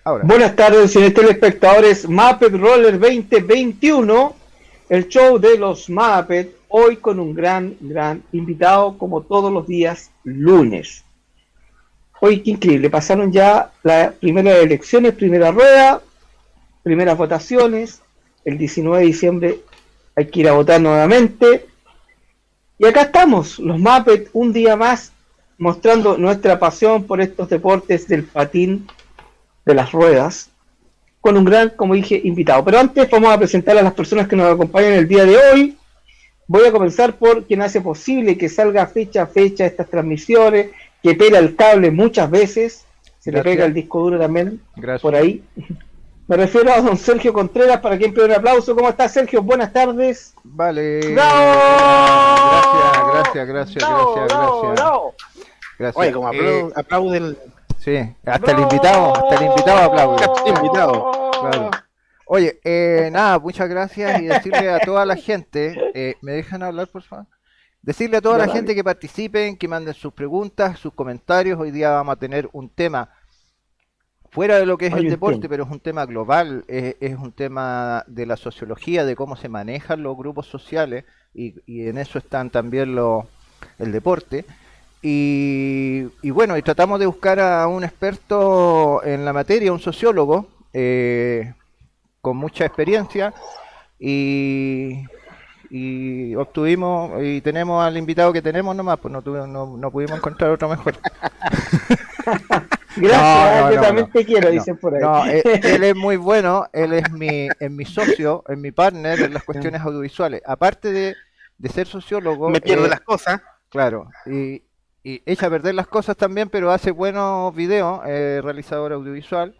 Ahora. Buenas tardes, señores telespectadores. Muppet Roller 2021, el show de los Muppet, hoy con un gran invitado, como todos los días, lunes. Hoy, qué increíble, pasaron ya las primeras elecciones, primera rueda, primeras votaciones. El 19 de diciembre hay que ir a votar nuevamente. Y acá estamos, los Muppet, un día más, mostrando nuestra pasión por estos deportes del patín de las ruedas, con un gran, como dije, invitado. Pero antes vamos a presentar a las personas que nos acompañan el día de hoy. Voy a comenzar por quien hace posible que salga fecha a fecha estas transmisiones, que pela el cable muchas veces, se le pega el disco duro también, por ahí. Me refiero a don Sergio Contreras, para quien pide un aplauso. ¿Cómo está, Sergio? Buenas tardes. Vale. ¡Bravo! Gracias. Oye, como aplauden. Sí, hasta el invitado aplaude. Hasta el invitado. Claro. Oye, nada, muchas gracias y decirle a toda la gente, ¿me dejan hablar, por favor? Decirle a toda la gente que participen, que manden sus preguntas, sus comentarios. Hoy día vamos a tener un tema fuera de lo que es el deporte, pero es un tema global, es un tema de la sociología, de cómo se manejan los grupos sociales, y en eso están también el deporte. Y bueno, y tratamos de buscar a un experto en la materia, un sociólogo, con mucha experiencia, y obtuvimos, y tenemos al invitado que tenemos nomás, pues no pudimos encontrar otro mejor. Gracias, yo también te quiero, dicen por ahí. No, él es muy bueno, él es mi socio, es mi partner en las cuestiones audiovisuales. Aparte de ser sociólogo... Me pierde las cosas. Claro, y echa a perder las cosas también, pero hace buenos videos, realizador audiovisual,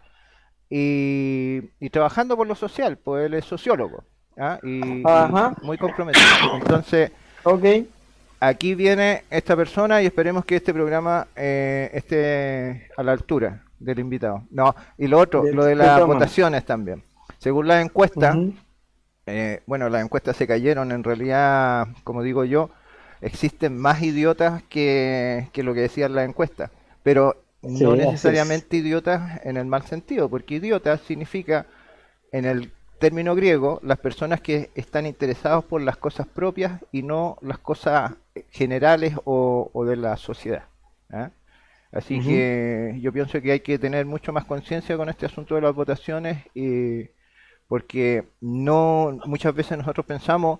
y trabajando por lo social, pues él es sociólogo, ¿ah? Y muy comprometido. Entonces, aquí viene esta persona y esperemos que este programa esté a la altura del invitado. No, y lo otro, lo de las votaciones también. Según las encuestas, bueno, las encuestas se cayeron, en realidad, como digo yo, existen más idiotas que lo que decían las encuestas, pero no necesariamente idiotas en el mal sentido, porque idiota significa, en el término griego, las personas que están interesados por las cosas propias y no las cosas generales o de la sociedad, ¿eh? Así que yo pienso que hay que tener mucho más conciencia con este asunto de las votaciones, porque no muchas veces nosotros pensamos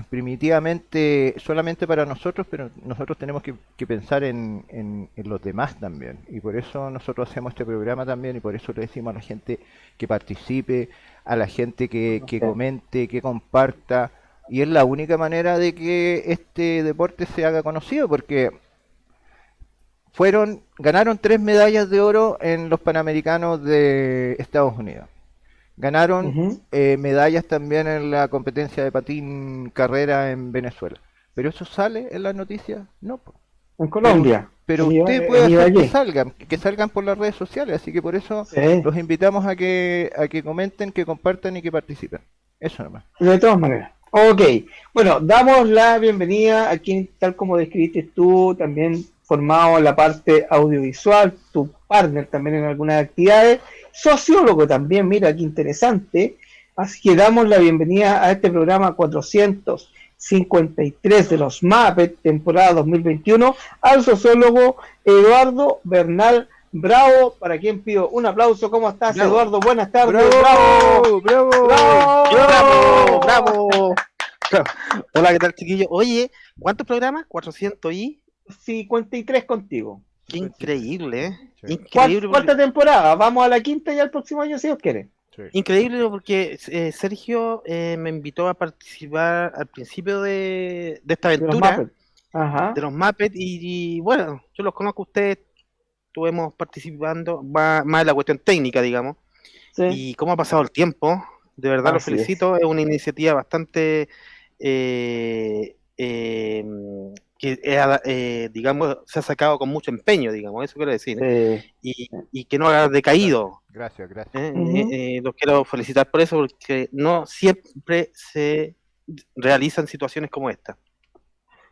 primitivamente solamente para nosotros, pero nosotros tenemos que pensar en los demás también, y por eso nosotros hacemos este programa también, y por eso le decimos a la gente que participe, a la gente que comente, que comparta, y es la única manera de que este deporte se haga conocido, porque ganaron 3 medallas de oro en los Panamericanos de Estados Unidos. Ganaron medallas también en la competencia de patín carrera en Venezuela. ¿Pero eso sale en las noticias? No. En Colombia. Pero usted puede hacer que salgan por las redes sociales, así que por eso los invitamos a que comenten, que compartan y que participen. Eso nomás. De todas maneras. Ok. Bueno, damos la bienvenida a quien, tal como describiste tú, también formado en la parte audiovisual, tu partner también en algunas actividades, sociólogo también, mira qué interesante. Así que damos la bienvenida a este programa 453 de los Muppet, temporada 2021, al sociólogo Eduardo Bernal Bravo, para quien pido un aplauso. ¿Cómo estás, Eduardo? Buenas tardes. ¡Bravo! Hola, ¿qué tal, chiquillos? Oye, ¿cuántos programas? 453 contigo. Qué increíble, ¿eh? Sí. Increíble. ¿Cuánta temporada? Vamos a la quinta ya el próximo año, si Dios quiere. Sí. Increíble porque Sergio me invitó a participar al principio de esta aventura de los Muppets, y bueno, yo los conozco a ustedes, estuvimos participando más en la cuestión técnica, digamos, y cómo ha pasado el tiempo, de verdad los felicito, es una iniciativa bastante que digamos se ha sacado con mucho empeño, digamos, eso quiero decir, y que no ha decaído. Gracias. Los quiero felicitar por eso, porque no siempre se realizan situaciones como esta.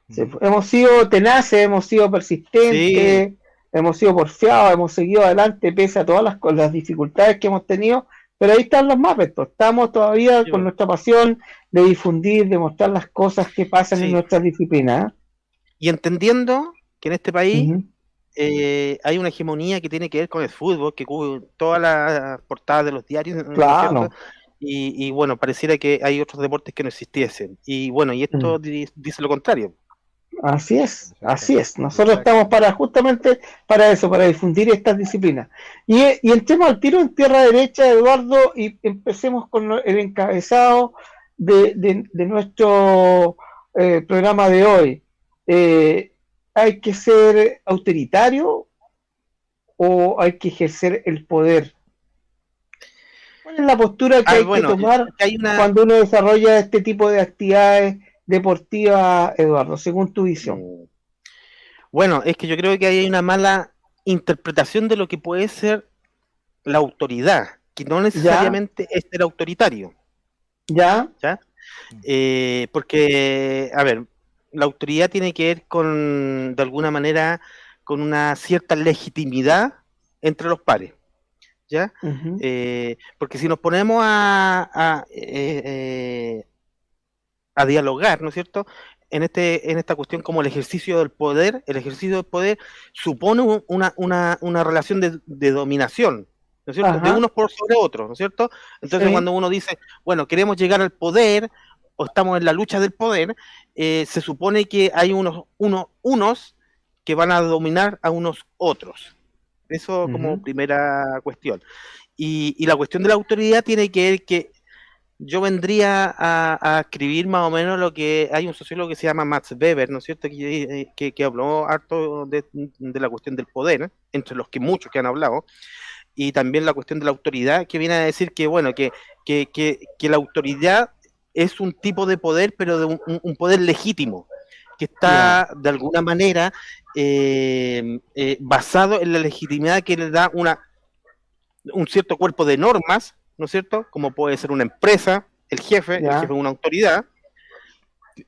Hemos sido tenaces, hemos sido persistentes, hemos sido porfiados, hemos seguido adelante pese a todas las dificultades que hemos tenido, pero ahí están los Muppets, pues. Estamos todavía con nuestra pasión de difundir, de mostrar las cosas que pasan en nuestras disciplinas. Y entendiendo que en este país hay una hegemonía que tiene que ver con el fútbol, que cubre todas las portadas de los diarios, claro. Y bueno, pareciera que hay otros deportes que no existiesen. Y bueno, y esto dice lo contrario. Así es. Nosotros estamos justamente para eso, para difundir estas disciplinas. Y entremos al tiro en tierra derecha, Eduardo, y empecemos con el encabezado de nuestro programa de hoy. ¿Hay que ser autoritario o hay que ejercer el poder? ¿Cuál es la postura que hay que tomar cuando uno desarrolla este tipo de actividades deportivas, Eduardo, según tu visión? Bueno, es que yo creo que hay una mala interpretación de lo que puede ser la autoridad, que no necesariamente es ser autoritario. ¿Ya? Porque, a ver, la autoridad tiene que ver con, de alguna manera, con una cierta legitimidad entre los pares, ¿ya? Porque si nos ponemos a dialogar, ¿no es cierto?, en esta cuestión como el ejercicio del poder supone una relación de dominación, ¿no es cierto?, de unos por sobre otros, ¿no es cierto? Entonces cuando uno dice, bueno, queremos llegar al poder, o estamos en la lucha del poder, se supone que hay unos que van a dominar a unos otros. Eso como primera cuestión. Y la cuestión de la autoridad tiene que ver que yo vendría a escribir más o menos lo que hay un sociólogo que se llama Max Weber, ¿no es cierto?, que habló harto de la cuestión del poder, entre los que muchos que han hablado, y también la cuestión de la autoridad, que viene a decir que, bueno, que la autoridad es un tipo de poder, pero de un poder legítimo, que está de alguna manera basado en la legitimidad que le da un cierto cuerpo de normas, ¿no es cierto?, como puede ser una empresa, el jefe es una autoridad,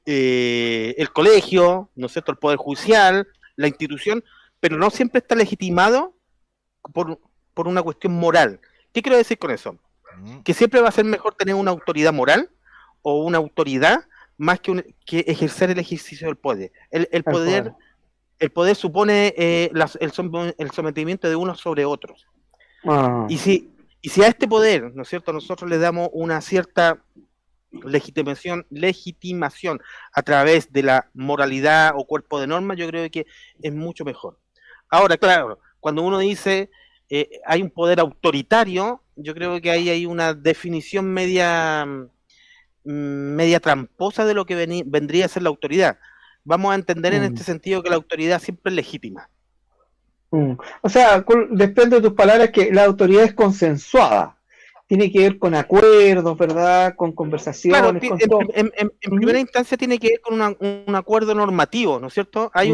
el colegio, ¿no es cierto?, el poder judicial, la institución, pero no siempre está legitimado por una cuestión moral. ¿Qué quiero decir con eso? Que siempre va a ser mejor tener una autoridad moral o una autoridad más que ejercer el ejercicio del poder. El poder supone el sometimiento de unos sobre otros. Y si a este poder, ¿no es cierto?, nosotros le damos una cierta legitimación a través de la moralidad o cuerpo de normas, yo creo que es mucho mejor. Ahora, claro, cuando uno dice hay un poder autoritario, yo creo que ahí hay una definición media tramposa de lo que vendría a ser la autoridad. Vamos a entender en este sentido que la autoridad siempre es legítima. O sea, depende de tus palabras que la autoridad es consensuada. Tiene que ver con acuerdos, ¿verdad? Con conversaciones. Claro, en primera instancia tiene que ver con un acuerdo normativo, ¿no es cierto? Hay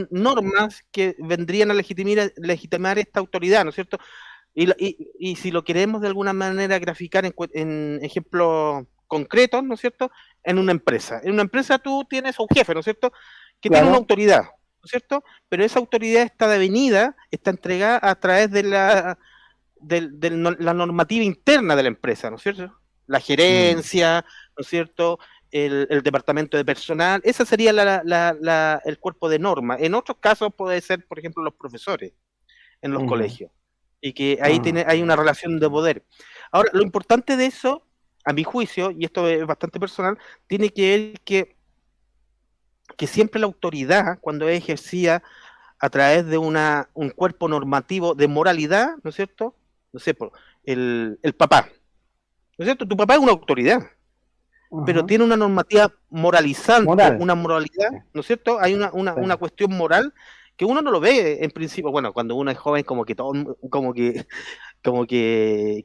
normas que vendrían a legitimar esta autoridad, ¿no es cierto? Y si lo queremos de alguna manera graficar en ejemplos concretos, ¿no es cierto?, en una empresa. En una empresa tú tienes a un jefe, ¿no es cierto?, que tiene una autoridad, ¿no es cierto? Pero esa autoridad está devenida, está entregada a través de la normativa interna de la empresa, ¿no es cierto? La gerencia, ¿no es cierto?, el departamento de personal, esa sería el cuerpo de norma. En otros casos puede ser, por ejemplo, los profesores en los colegios, y que ahí hay una relación de poder. Ahora, lo importante de eso, a mi juicio, y esto es bastante personal, tiene que ver que siempre la autoridad, cuando es ejercida a través de un cuerpo normativo de moralidad, ¿no es cierto? No sé, el papá, ¿no es cierto? Tu papá es una autoridad, pero tiene una normativa moralizante, una moralidad, ¿no es cierto? Hay una cuestión moral que uno no lo ve en principio. Bueno, cuando uno es joven, como que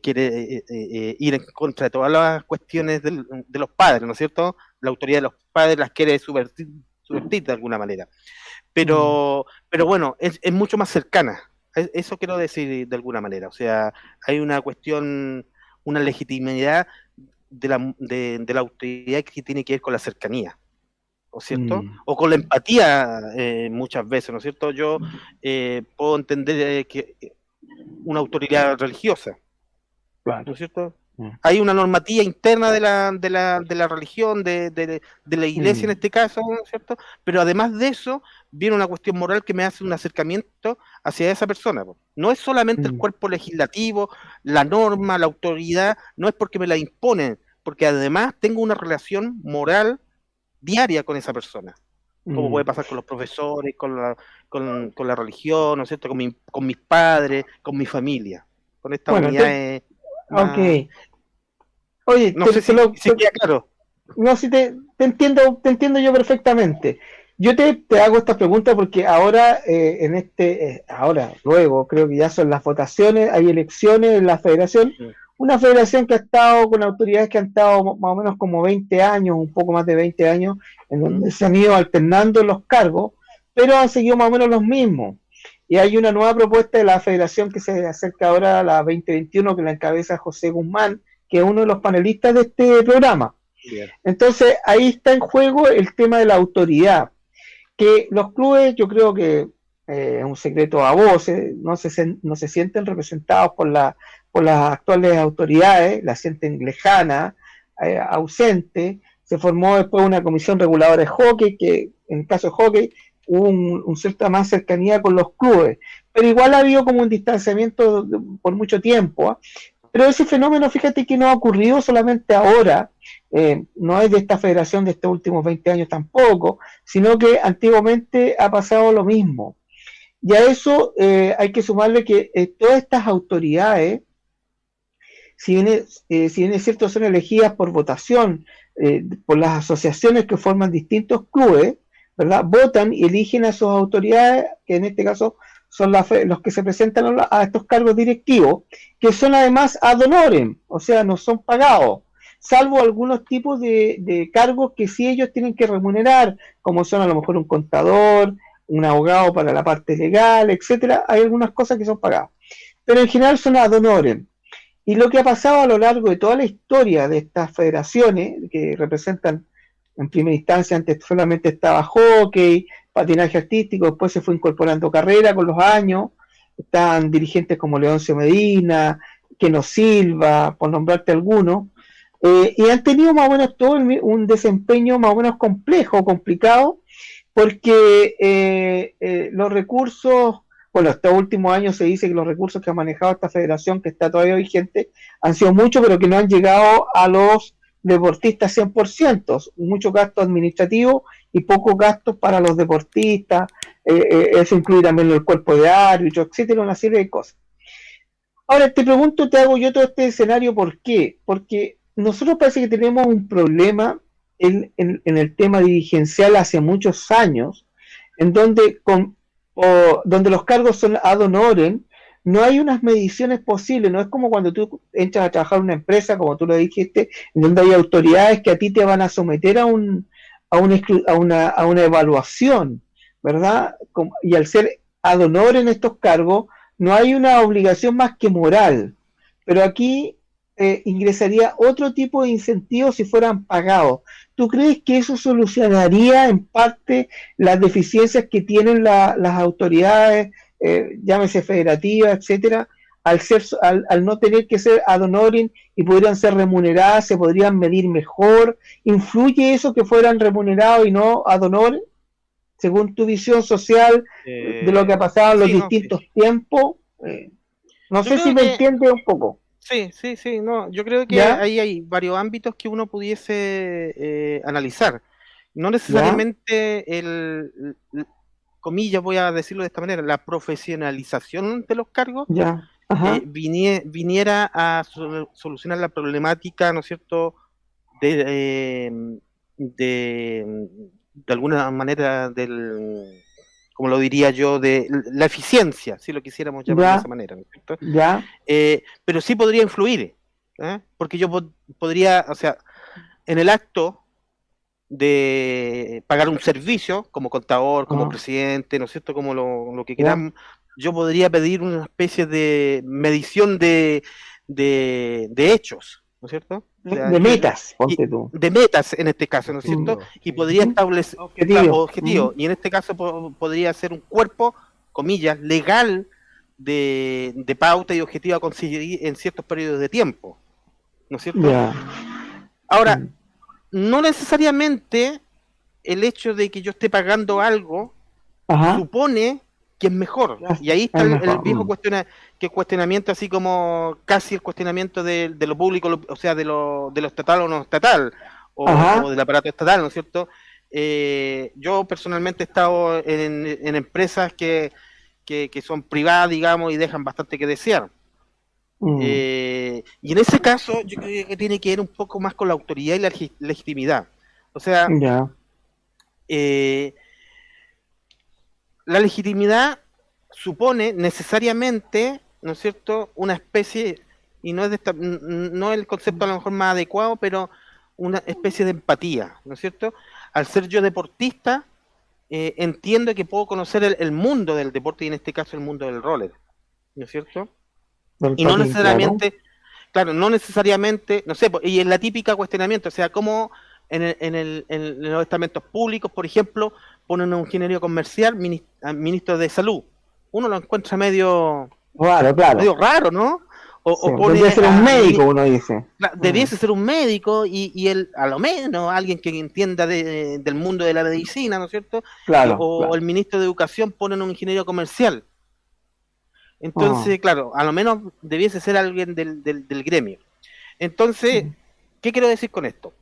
quiere ir en contra de todas las cuestiones de los padres, ¿no es cierto? La autoridad de los padres las quiere subvertir de alguna manera. Pero bueno, es mucho más cercana. Eso quiero decir de alguna manera. O sea, hay una cuestión, una legitimidad de la autoridad que tiene que ver con la cercanía. ¿no es cierto? O con la empatía muchas veces, ¿no es cierto? Yo puedo entender que una autoridad religiosa, Claro. ¿no es cierto? Hay una normativa interna de la religión, de la iglesia en este caso, ¿no es cierto? Pero además de eso, viene una cuestión moral que me hace un acercamiento hacia esa persona. No es solamente el cuerpo legislativo, la norma, la autoridad, no es porque me la imponen, porque además tengo una relación moral diaria con esa persona. Como puede pasar con los profesores, con la religión, ¿no es cierto? Con mis padres, con mi familia, con esta unidad. Ok. Oye, no sé si queda claro. No, si te entiendo yo perfectamente. Yo te hago esta pregunta porque ahora, luego, creo que ya son las votaciones, hay elecciones en la federación, una federación que ha estado con autoridades que han estado más o menos como 20 años, un poco más de 20 años, en donde se han ido alternando los cargos, pero han seguido más o menos los mismos. Y hay una nueva propuesta de la federación que se acerca ahora a la 2021, que la encabeza José Guzmán, que es uno de los panelistas de este programa. Bien. Entonces, ahí está en juego el tema de la autoridad, que los clubes, yo creo que es un secreto a voces, no se sienten representados por las actuales autoridades, las sienten lejanas, ausentes. Se formó después una comisión reguladora de hockey, que en el caso de hockey hubo un cierta más cercanía con los clubes, pero igual ha habido como un distanciamiento por mucho tiempo, ¿eh? Pero ese fenómeno, fíjate que no ha ocurrido solamente ahora, no es de esta federación de estos últimos 20 años tampoco, sino que antiguamente ha pasado lo mismo. Y a eso hay que sumarle que todas estas autoridades, si bien es cierto, son elegidas por votación, por las asociaciones que forman distintos clubes, ¿verdad? Votan y eligen a sus autoridades, que en este caso son los que se presentan a estos cargos directivos, que son además ad honorem, o sea, no son pagados, salvo algunos tipos de cargos que sí ellos tienen que remunerar, como son a lo mejor un contador, un abogado para la parte legal, etcétera. Hay algunas cosas que son pagadas, pero en general son ad honorem. Y lo que ha pasado a lo largo de toda la historia de estas federaciones, que representan en primera instancia, antes solamente estaba hockey, patinaje artístico, después se fue incorporando carrera con los años, estaban dirigentes como Leoncio Medina, Keno Silva, por nombrarte algunos, y han tenido más o menos todo un desempeño más o menos complejo, complicado, porque los recursos, bueno, estos últimos años se dice que los recursos que ha manejado esta federación, que está todavía vigente, han sido muchos, pero que no han llegado a los deportistas 100%, mucho gasto administrativo y pocos gastos para los deportistas, eso incluye también el cuerpo de árbitros, etcétera, una serie de cosas. Ahora te hago yo todo este escenario, ¿por qué? Porque nosotros parece que tenemos un problema en el tema dirigencial hace muchos años, en donde los cargos son ad honorem, no hay unas mediciones posibles, no es como cuando tú entras a trabajar en una empresa, como tú lo dijiste, en donde hay autoridades que a ti te van a someter a una evaluación, ¿verdad? Y al ser ad honorem en estos cargos, no hay una obligación más que moral, pero aquí ingresaría otro tipo de incentivos si fueran pagados. ¿Tú crees que eso solucionaría en parte las deficiencias que tienen las autoridades, llámese federativas, etcétera, al no tener que ser ad honorem y podrían ser remuneradas, se podrían medir mejor? ¿Influye eso que fueran remunerados y no ad honorem, según tu visión social de lo que ha pasado en los distintos tiempos? No sé si me entiendes un poco. Sí, no, yo creo que ahí hay varios ámbitos que uno pudiese analizar. No necesariamente comillas, voy a decirlo de esta manera, la profesionalización de los cargos viniera a solucionar la problemática, ¿no es cierto?, de alguna manera como lo diría yo, de la eficiencia, si lo quisiéramos llamar de esa manera, ¿no es cierto? Pero sí podría influir, porque yo podría, o sea, en el acto de pagar un servicio, como contador, como presidente, ¿no es cierto?, como lo que queramos, yo podría pedir una especie de medición de hechos, ¿no es cierto? De metas, ponte tú. De metas en este caso, ¿no es cierto? Y podría establecer objetivos. Y en este caso podría ser un cuerpo, comillas, legal de pauta y objetivo a conseguir en ciertos periodos de tiempo, ¿no es cierto? Ahora, no necesariamente el hecho de que yo esté pagando algo supone que es mejor. Y ahí está el viejo cuestionamiento, así como casi el cuestionamiento de lo público, o sea, de lo estatal o no estatal, o del aparato estatal, ¿no es cierto? Yo personalmente he estado en empresas que son privadas, digamos, y dejan bastante que desear. Y en ese caso, yo creo que tiene que ver un poco más con la autoridad y la legitimidad. O sea, la legitimidad supone necesariamente, ¿no es cierto?, una especie, y no es no el concepto a lo mejor más adecuado, pero una especie de empatía, ¿no es cierto? Al ser yo deportista, entiendo que puedo conocer el mundo del deporte, y en este caso el mundo del roller, ¿no es cierlo? Y no necesariamente, claro, no necesariamente, no sé, y en la típica cuestionamiento, o sea, como en los estamentos públicos, por ejemplo, ponen a un ingeniero comercial ministro de salud. Uno lo encuentra medio raro, ¿no? Debería ser un médico, uno dice. Debiese ser un médico y él, a lo menos, alguien que entienda del mundo de la medicina, ¿no es cierto? O el ministro de Educación ponen a un ingeniero comercial. Entonces, claro, a lo menos debiese ser alguien del gremio. Entonces, ¿qué quiero decir con esto?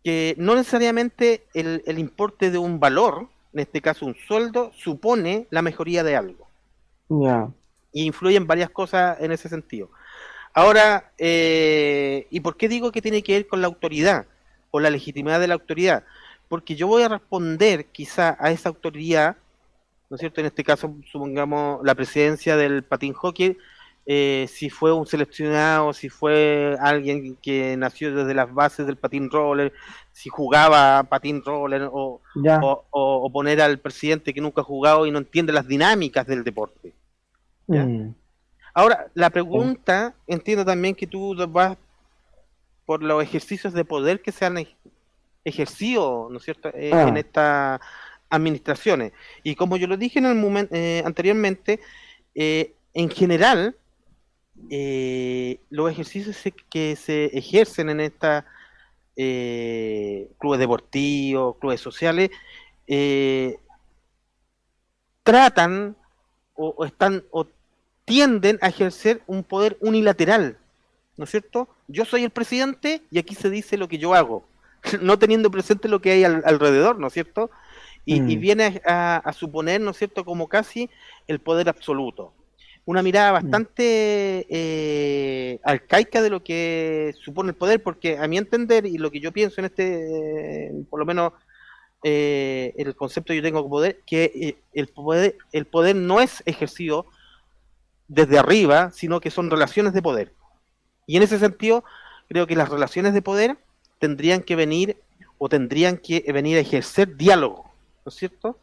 Que no necesariamente el importe de un valor, en este caso un sueldo, supone la mejoría de algo. Y influyen varias cosas en ese sentido. Ahora, ¿y por qué digo que tiene que ver con la autoridad, o la legitimidad de la autoridad? Porque yo voy a responder quizá a esa autoridad, ¿no es cierto? En este caso, supongamos la presidencia del patín hockey, si fue un seleccionado, si fue alguien que nació desde las bases del patín roller, si jugaba patín roller, o poner al presidente que nunca ha jugado y no entiende las dinámicas del deporte. Ahora, la pregunta, entiendo también que tú vas por los ejercicios de poder que se han ejercido, ¿no es cierto?, en estas administraciones. Y como yo lo dije en el momento anteriormente, en general, los ejercicios que se ejercen en estas clubes deportivos, clubes sociales, tratan o tienden a ejercer un poder unilateral, ¿no es cierto? Yo soy el presidente y aquí se dice lo que yo hago, no teniendo presente lo que hay alrededor, ¿no es cierto? Y viene a suponer, ¿no es cierto?, como casi el poder absoluto. Una mirada bastante arcaica de lo que supone el poder, porque a mi entender, y lo que yo pienso en por lo menos el concepto que yo tengo de poder, que el poder no es ejercido desde arriba, sino que son relaciones de poder. Y en ese sentido, creo que las relaciones de poder tendrían que venir a ejercer diálogo, ¿no es cierto?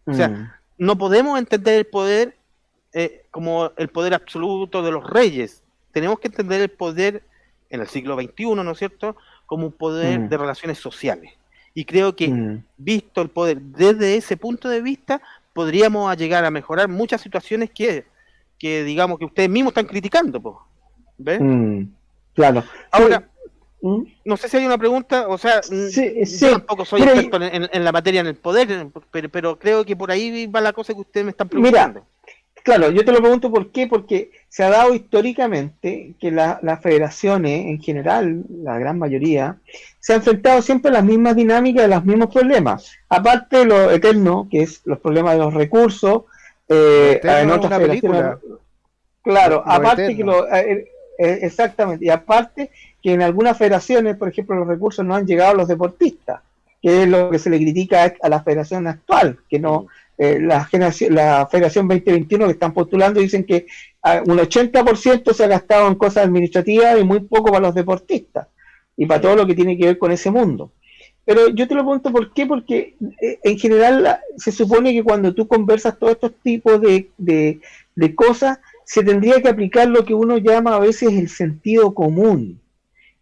O sea, no podemos entender el poder como el poder absoluto de los reyes. Tenemos que entender el poder en el siglo XXI, ¿no es cierto?, como un poder de relaciones sociales. Y creo que, visto el poder desde ese punto de vista, podríamos llegar a mejorar muchas situaciones que digamos que ustedes mismos están criticando, ¿ves? Claro. Ahora, no sé si hay una pregunta, o sea, yo tampoco soy experto en la materia, en el poder, pero creo que por ahí va la cosa que ustedes me están preguntando. Mira, claro, yo te lo pregunto por qué, porque se ha dado históricamente que las federaciones, en general, la gran mayoría, se han enfrentado siempre a las mismas dinámicas, a los mismos problemas, aparte de lo eterno, que es los problemas de los recursos, en otras federaciones. Claro, aparte que exactamente, y aparte que en algunas federaciones, por ejemplo, los recursos no han llegado a los deportistas, que es lo que se le critica a la federación actual, que no, la Federación 2021 que están postulando dicen que un 80% se ha gastado en cosas administrativas y muy poco para los deportistas y para todo lo que tiene que ver con ese mundo. Pero yo te lo pregunto por qué, porque en general se supone que cuando tú conversas todos estos tipos de cosas, se tendría que aplicar lo que uno llama a veces el sentido común.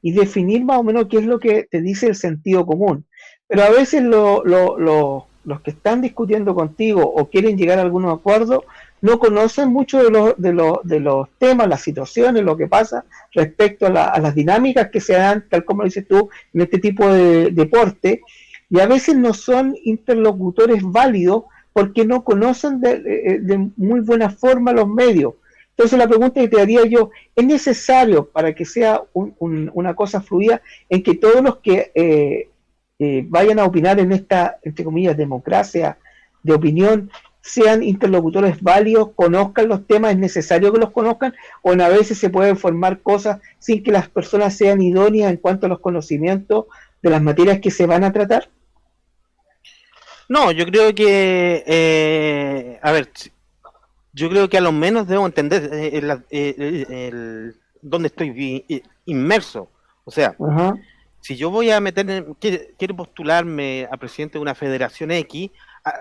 y definir más o menos qué es lo que te dice el sentido común. Pero a veces los que están discutiendo contigo o quieren llegar a algún acuerdo no conocen mucho de los temas, las situaciones, lo que pasa respecto a las dinámicas que se dan, tal como dices tú, en este tipo de deporte, y a veces no son interlocutores válidos porque no conocen de muy buena forma los medios. Entonces la pregunta que te haría yo, ¿es necesario para que sea una cosa fluida en que todos los que vayan a opinar en esta, entre comillas, democracia de opinión, sean interlocutores válidos, conozcan los temas, es necesario que los conozcan, o a veces se pueden formar cosas sin que las personas sean idóneas en cuanto a los conocimientos de las materias que se van a tratar? No, yo creo que, a ver, yo creo que a lo menos debo entender dónde estoy inmerso. O sea, si yo voy a quiero postularme a presidente de una federación X,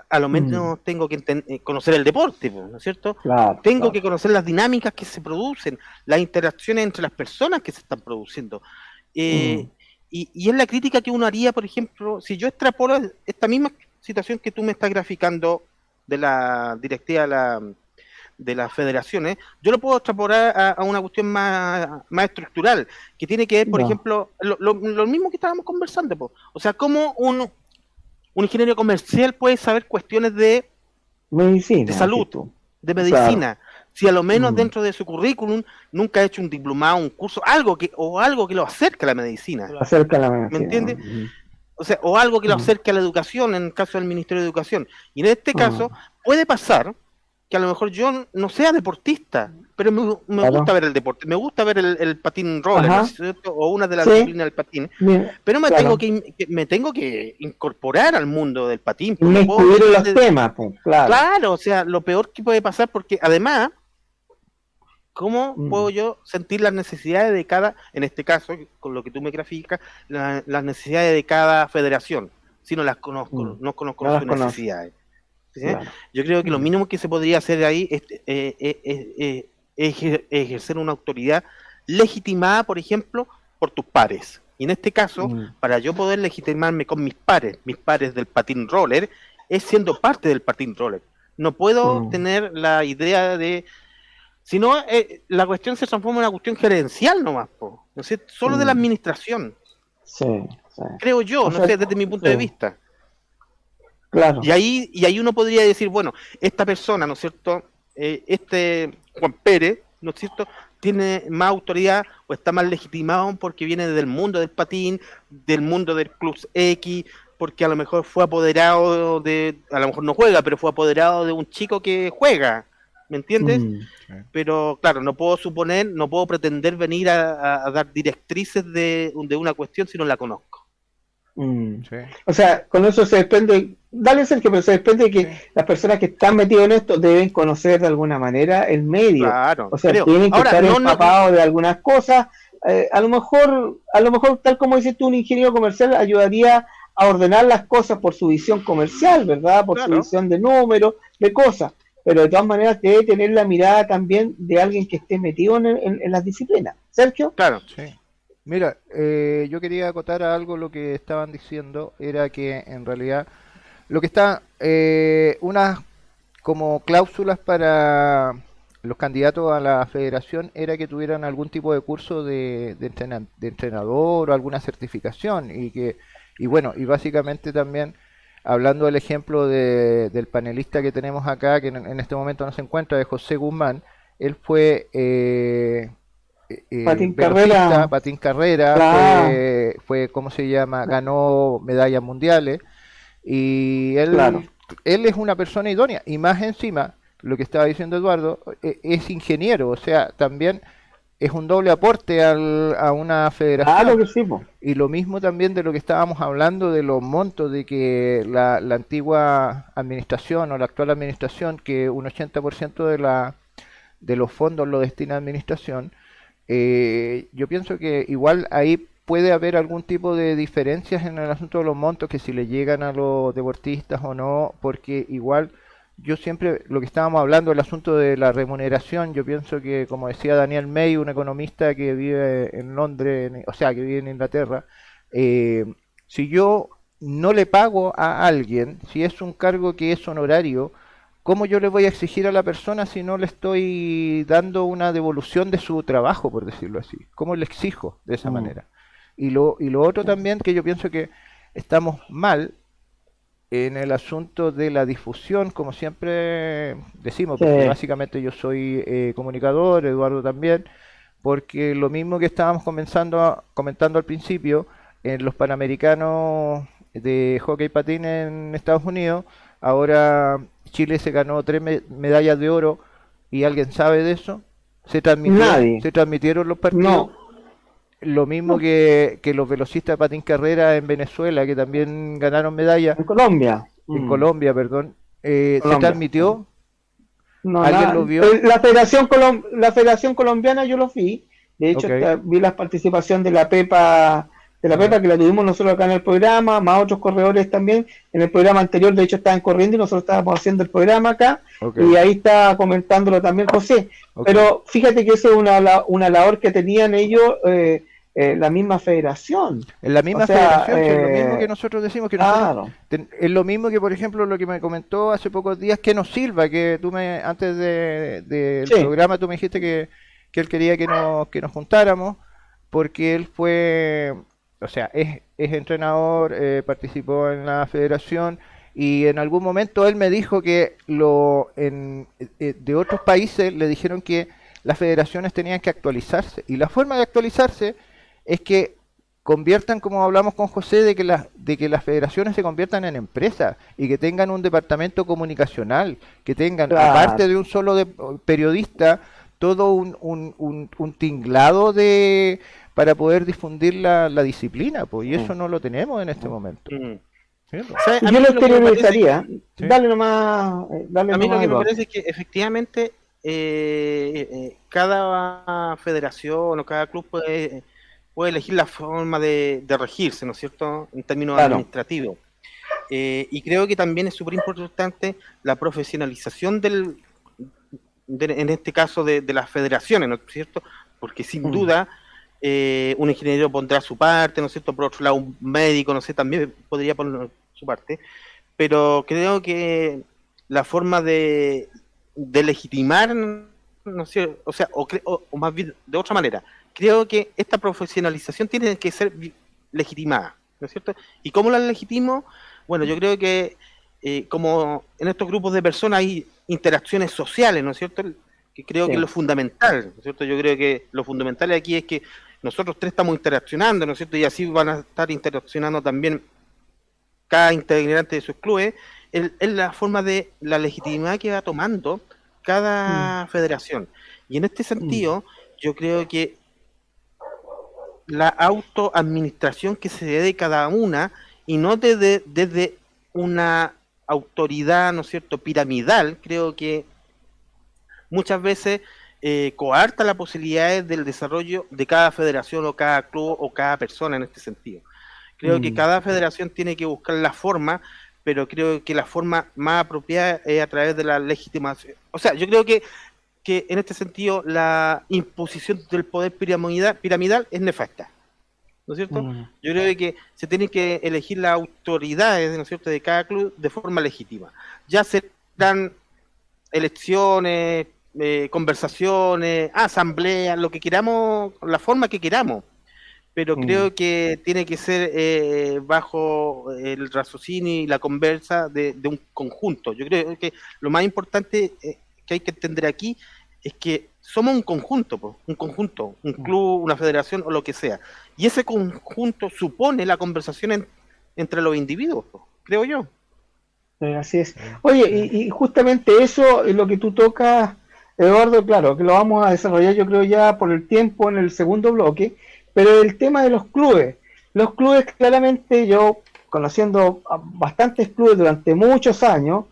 a lo menos tengo que conocer el deporte, ¿no es cierto? Claro, tengo que conocer las dinámicas que se producen, las interacciones entre las personas que se están produciendo. Y es la crítica que uno haría, por ejemplo, si yo extrapolo esta misma situación que tú me estás graficando de la directiva de las federaciones, yo lo puedo extrapolar a una cuestión más estructural, que tiene que ver, por ejemplo, lo mismo que estábamos conversando, po. O sea, cómo un ingeniero comercial puede saber cuestiones de medicina, de salud, de medicina, claro. Si a lo menos dentro de su currículum nunca ha hecho un diplomado, un curso, algo que lo acerque a la medicina. Lo acerca a la medicina. ¿Me entiendes? O sea, o algo que lo acerque a la educación, en el caso del Ministerio de Educación. Y en este caso, puede pasar que a lo mejor yo no sea deportista, pero me gusta ver el deporte, me gusta ver el patín roller, ¿no es cierto? O una de las disciplinas del patín, pero me tengo que incorporar al mundo del patín. Me incluir en los temas, pues, claro. Claro, o sea, lo peor que puede pasar, porque además, ¿cómo puedo yo sentir las necesidades de cada, en este caso, con lo que tú me graficas, las necesidades de cada federación, si no las conozco, no conozco sus necesidades? ¿Sí? Claro. Yo creo que lo mínimo que se podría hacer ahí es ejercer una autoridad legitimada, por ejemplo, por tus pares. Y en este caso, para yo poder legitimarme con mis pares del patín roller, es siendo parte del patín roller. No puedo tener la idea de... Si no, la cuestión se transforma en una cuestión gerencial nomás, ¿no sé? Solo de la administración. Sí. Creo yo, no sé, desde mi punto de vista. Claro. Y ahí uno podría decir, bueno, esta persona, ¿no es cierto? Juan Pérez, ¿no es cierto? Tiene más autoridad o está más legitimado porque viene del mundo del patín, del mundo del Club X, porque a lo mejor fue apoderado a lo mejor no juega, pero fue apoderado de un chico que juega, ¿me entiendes? Pero claro, no puedo pretender venir a dar directrices de una cuestión si no la conozco. O sea, con eso se desprende, dale Sergio, pero se desprende de que las personas que están metidas en esto deben conocer de alguna manera el medio. Claro, o sea, tienen que estar empapados de algunas cosas. A lo mejor, tal como dices tú, un ingeniero comercial ayudaría a ordenar las cosas por su visión comercial, ¿verdad? Por su visión de números, de cosas. Pero de todas maneras debe tener la mirada también de alguien que esté metido en las disciplinas. ¿Sergio? Claro. Sí. Mira, yo quería acotar a algo lo que estaban diciendo, era que en realidad lo que está, unas como cláusulas para los candidatos a la federación era que tuvieran algún tipo de curso de entrenador o alguna certificación y bueno, y básicamente también hablando del ejemplo del panelista que tenemos acá, que en este momento no se encuentra, de José Guzmán, él fue... Patín Carrera, claro. fue ¿cómo se llama? Ganó medallas mundiales y él es una persona idónea y más encima, lo que estaba diciendo Eduardo, es ingeniero, o sea, también es un doble aporte a una federación. Claro que sí, y lo mismo también de lo que estábamos hablando de los montos, de que la antigua administración o la actual administración, que un 80% de los fondos lo destina a administración. Yo pienso que igual ahí puede haber algún tipo de diferencias en el asunto de los montos, que si le llegan a los deportistas o no, porque igual yo siempre, lo que estábamos hablando, el asunto de la remuneración, yo pienso que, como decía Daniel May, un economista que vive en Londres, o sea, que vive en Inglaterra, si yo no le pago a alguien, si es un cargo que es honorario, ¿cómo yo le voy a exigir a la persona si no le estoy dando una devolución de su trabajo, por decirlo así? ¿Cómo le exijo de esa manera? Y lo otro también que yo pienso que estamos mal en el asunto de la difusión, como siempre decimos, porque básicamente yo soy comunicador, Eduardo también, porque lo mismo que estábamos comentando al principio, en los Panamericanos de hockey patín en Estados Unidos, ahora Chile se ganó 3 medallas de oro, y ¿alguien sabe de eso? Nadie. Se transmitieron los partidos. No. Lo mismo que los velocistas de patín carrera en Venezuela, que también ganaron medallas. En Colombia. En Colombia, perdón. ¿Se transmitió? No, ¿Alguien lo vio? La Federación Colombiana yo lo vi. De hecho, vi la participación de la Pepa, que la tuvimos nosotros acá en el programa, más otros corredores también. En el programa anterior, de hecho, estaban corriendo y nosotros estábamos haciendo el programa acá. Y ahí está comentándolo también José. Pero fíjate que eso es una labor que tenían ellos, la misma federación. En la misma federación, que es lo mismo que nosotros decimos, que es lo mismo que, por ejemplo, lo que me comentó hace pocos días Keno Silva, que tú antes del programa tú me dijiste que él quería que nos juntáramos, porque él fue, o sea, es entrenador, participó en la federación, y en algún momento él me dijo que de otros países le dijeron que las federaciones tenían que actualizarse, y la forma de actualizarse es que conviertan, como hablamos con José, de que las federaciones se conviertan en empresas y que tengan un departamento comunicacional, que tengan, aparte de un solo periodista, todo un tinglado para poder difundir la disciplina, pues, y eso no lo tenemos en este momento. ¿Sí? Yo lo exteriorizaría. Dale nomás. A mí lo que me parece es que efectivamente cada federación o cada club puede elegir la forma de regirse, ¿no es cierto?, en términos administrativos. Y creo que también es súper importante la profesionalización en este caso de las federaciones, ¿no es cierto? Porque sin duda un ingeniero pondrá su parte, ¿no es cierto? Por otro lado, un médico, no sé, también podría poner su parte. Pero creo que la forma de legitimar, no sé, o sea, o más bien de otra manera, creo que esta profesionalización tiene que ser legitimada, ¿no es cierto? ¿Y cómo la legitimo? Bueno, yo creo que como en estos grupos de personas hay interacciones sociales, ¿no es cierto? Que creo que es lo fundamental, ¿no es cierto? Yo creo que lo fundamental aquí es que nosotros tres estamos interaccionando, ¿no es cierto? Y así van a estar interaccionando también cada integrante de sus clubes. Es la forma de la legitimidad que va tomando cada federación. Y en este sentido, yo creo que la autoadministración que se dé de cada una, y no desde una autoridad, ¿no es cierto?, piramidal, creo que muchas veces coarta las posibilidades del desarrollo de cada federación o cada club o cada persona en este sentido. Creo que cada federación tiene que buscar la forma, pero creo que la forma más apropiada es a través de la legitimación. O sea, yo creo que en este sentido la imposición del poder piramidal es nefasta, ¿no es cierto? Yo creo que se tienen que elegir las autoridades, ¿no es cierto?, de cada club de forma legítima. Ya serán elecciones, conversaciones, asambleas, lo que queramos, la forma que queramos, pero creo que tiene que ser bajo el raciocinio y la conversa de un conjunto. Yo creo que lo más importante que hay que entender aquí es que somos un conjunto, un club, una federación o lo que sea, y ese conjunto supone la conversación entre los individuos, creo yo. Así es. Oye, y justamente eso es lo que tú tocas, Eduardo, claro, que lo vamos a desarrollar yo creo ya por el tiempo en el segundo bloque, pero el tema de los clubes claramente, yo conociendo a bastantes clubes durante muchos años,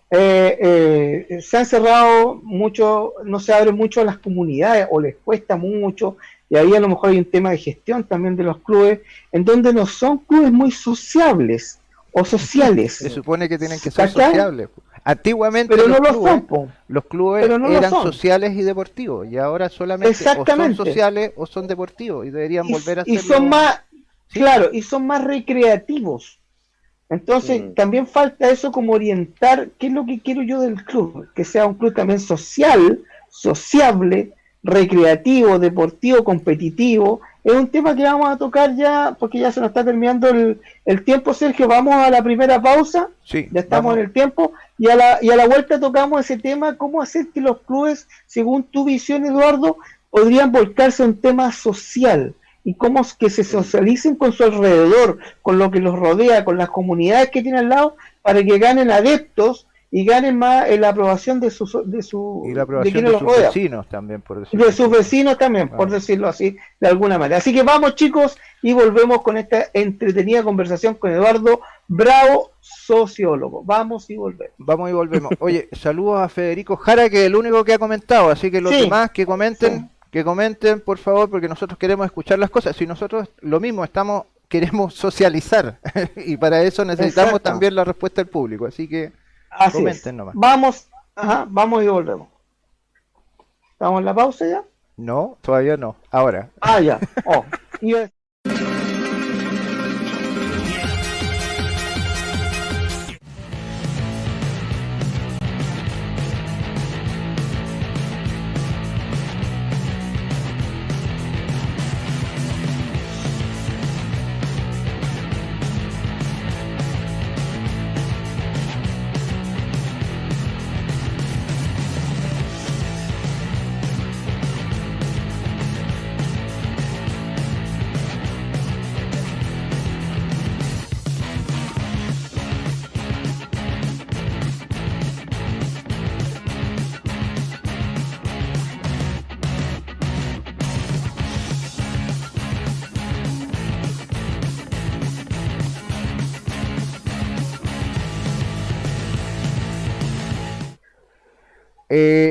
se han cerrado mucho, no se abren mucho a las comunidades o les cuesta mucho, y ahí a lo mejor hay un tema de gestión también de los clubes, en donde no son clubes muy sociables o sociales. Se supone que tienen que ser sociables. Antiguamente pero no lo son, po. Los clubes Pero no lo eran son. sociales y deportivos, y ahora solamente o son Exactamente. sociales o son deportivos, y deberían volver a Y hacerlo. son más, ¿Sí? claro, y son más recreativos. Entonces, también falta eso como orientar qué es lo que quiero yo del club, que sea un club también social, sociable, recreativo, deportivo, competitivo. Es un tema que vamos a tocar ya, porque ya se nos está terminando el tiempo, Sergio. Vamos a la primera pausa, Sí, ya estamos vamos. en el tiempo, y a la vuelta tocamos ese tema, cómo hacer que los clubes, según tu visión, Eduardo, podrían volcarse a un tema social, y cómo que se socialicen con su alrededor, con lo que los rodea, con las comunidades que tienen al lado, para que ganen adeptos y ganen más la aprobación de Y la de aprobación quienes de los sus rodean. vecinos también, por decirlo De así. sus vecinos también, por decirlo así, de alguna manera. Así que vamos, chicos, y volvemos con esta entretenida conversación con Eduardo Bravo, sociólogo. Vamos y volvemos. Vamos y volvemos. Oye, saludos a Federico Jara, que es el único que ha comentado, así que los Sí, demás que comenten, sí. que comenten, por favor, porque nosotros queremos escuchar las cosas. Si nosotros lo mismo queremos socializar y para eso necesitamos Exacto. también la respuesta del público, así que Así comenten es. nomás. Vamos y volvemos. ¿Estamos en la pausa ya? No, todavía no. Ahora. Ya. Iba a-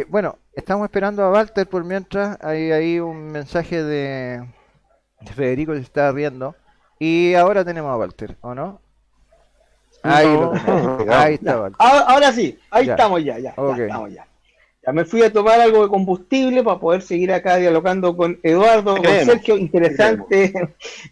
Bueno, estamos esperando a Walter por mientras. Hay ahí un mensaje de Federico que se está riendo. Y ahora tenemos a Walter, ¿o no? Ahí lo tenemos. Ahí está Ya. Walter. Ahora sí, ahí Ya. estamos ya Ok. estamos ya. Ya me fui a tomar algo de combustible para poder seguir acá dialogando con Eduardo, con Creemos. Sergio.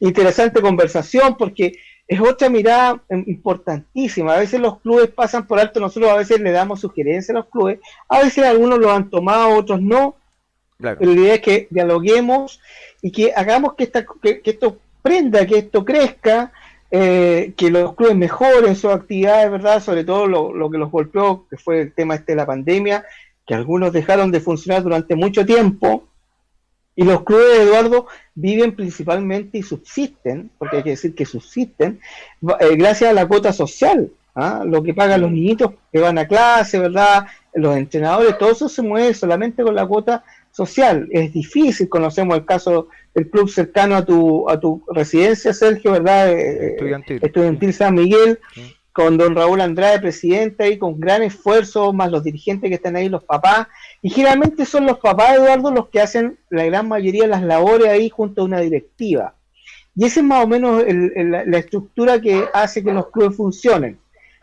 Interesante conversación, porque es otra mirada importantísima. A veces los clubes pasan por alto, nosotros a veces le damos sugerencias a los clubes, a veces algunos lo han tomado, otros no. Claro. Pero la idea es que dialoguemos y que hagamos que esto prenda, que esto crezca, que los clubes mejoren sus actividades, ¿verdad? Sobre todo lo que los golpeó, que fue el tema de la pandemia, que algunos dejaron de funcionar durante mucho tiempo, y los clubes, Eduardo, viven principalmente y subsisten, porque hay que decir que subsisten, gracias a la cuota social, lo que pagan los niñitos que van a clase, ¿verdad? Los entrenadores, todo eso se mueve solamente con la cuota social. Es difícil, conocemos el caso del club cercano a tu residencia, Sergio, ¿verdad? Estudiantil San Miguel, sí. Con don Raúl Andrade, presidente, ahí con gran esfuerzo, más los dirigentes que están ahí, los papás, y generalmente son los papás, Eduardo, los que hacen la gran mayoría de las labores ahí junto a una directiva. Y esa es más o menos la estructura que hace que los clubes funcionen.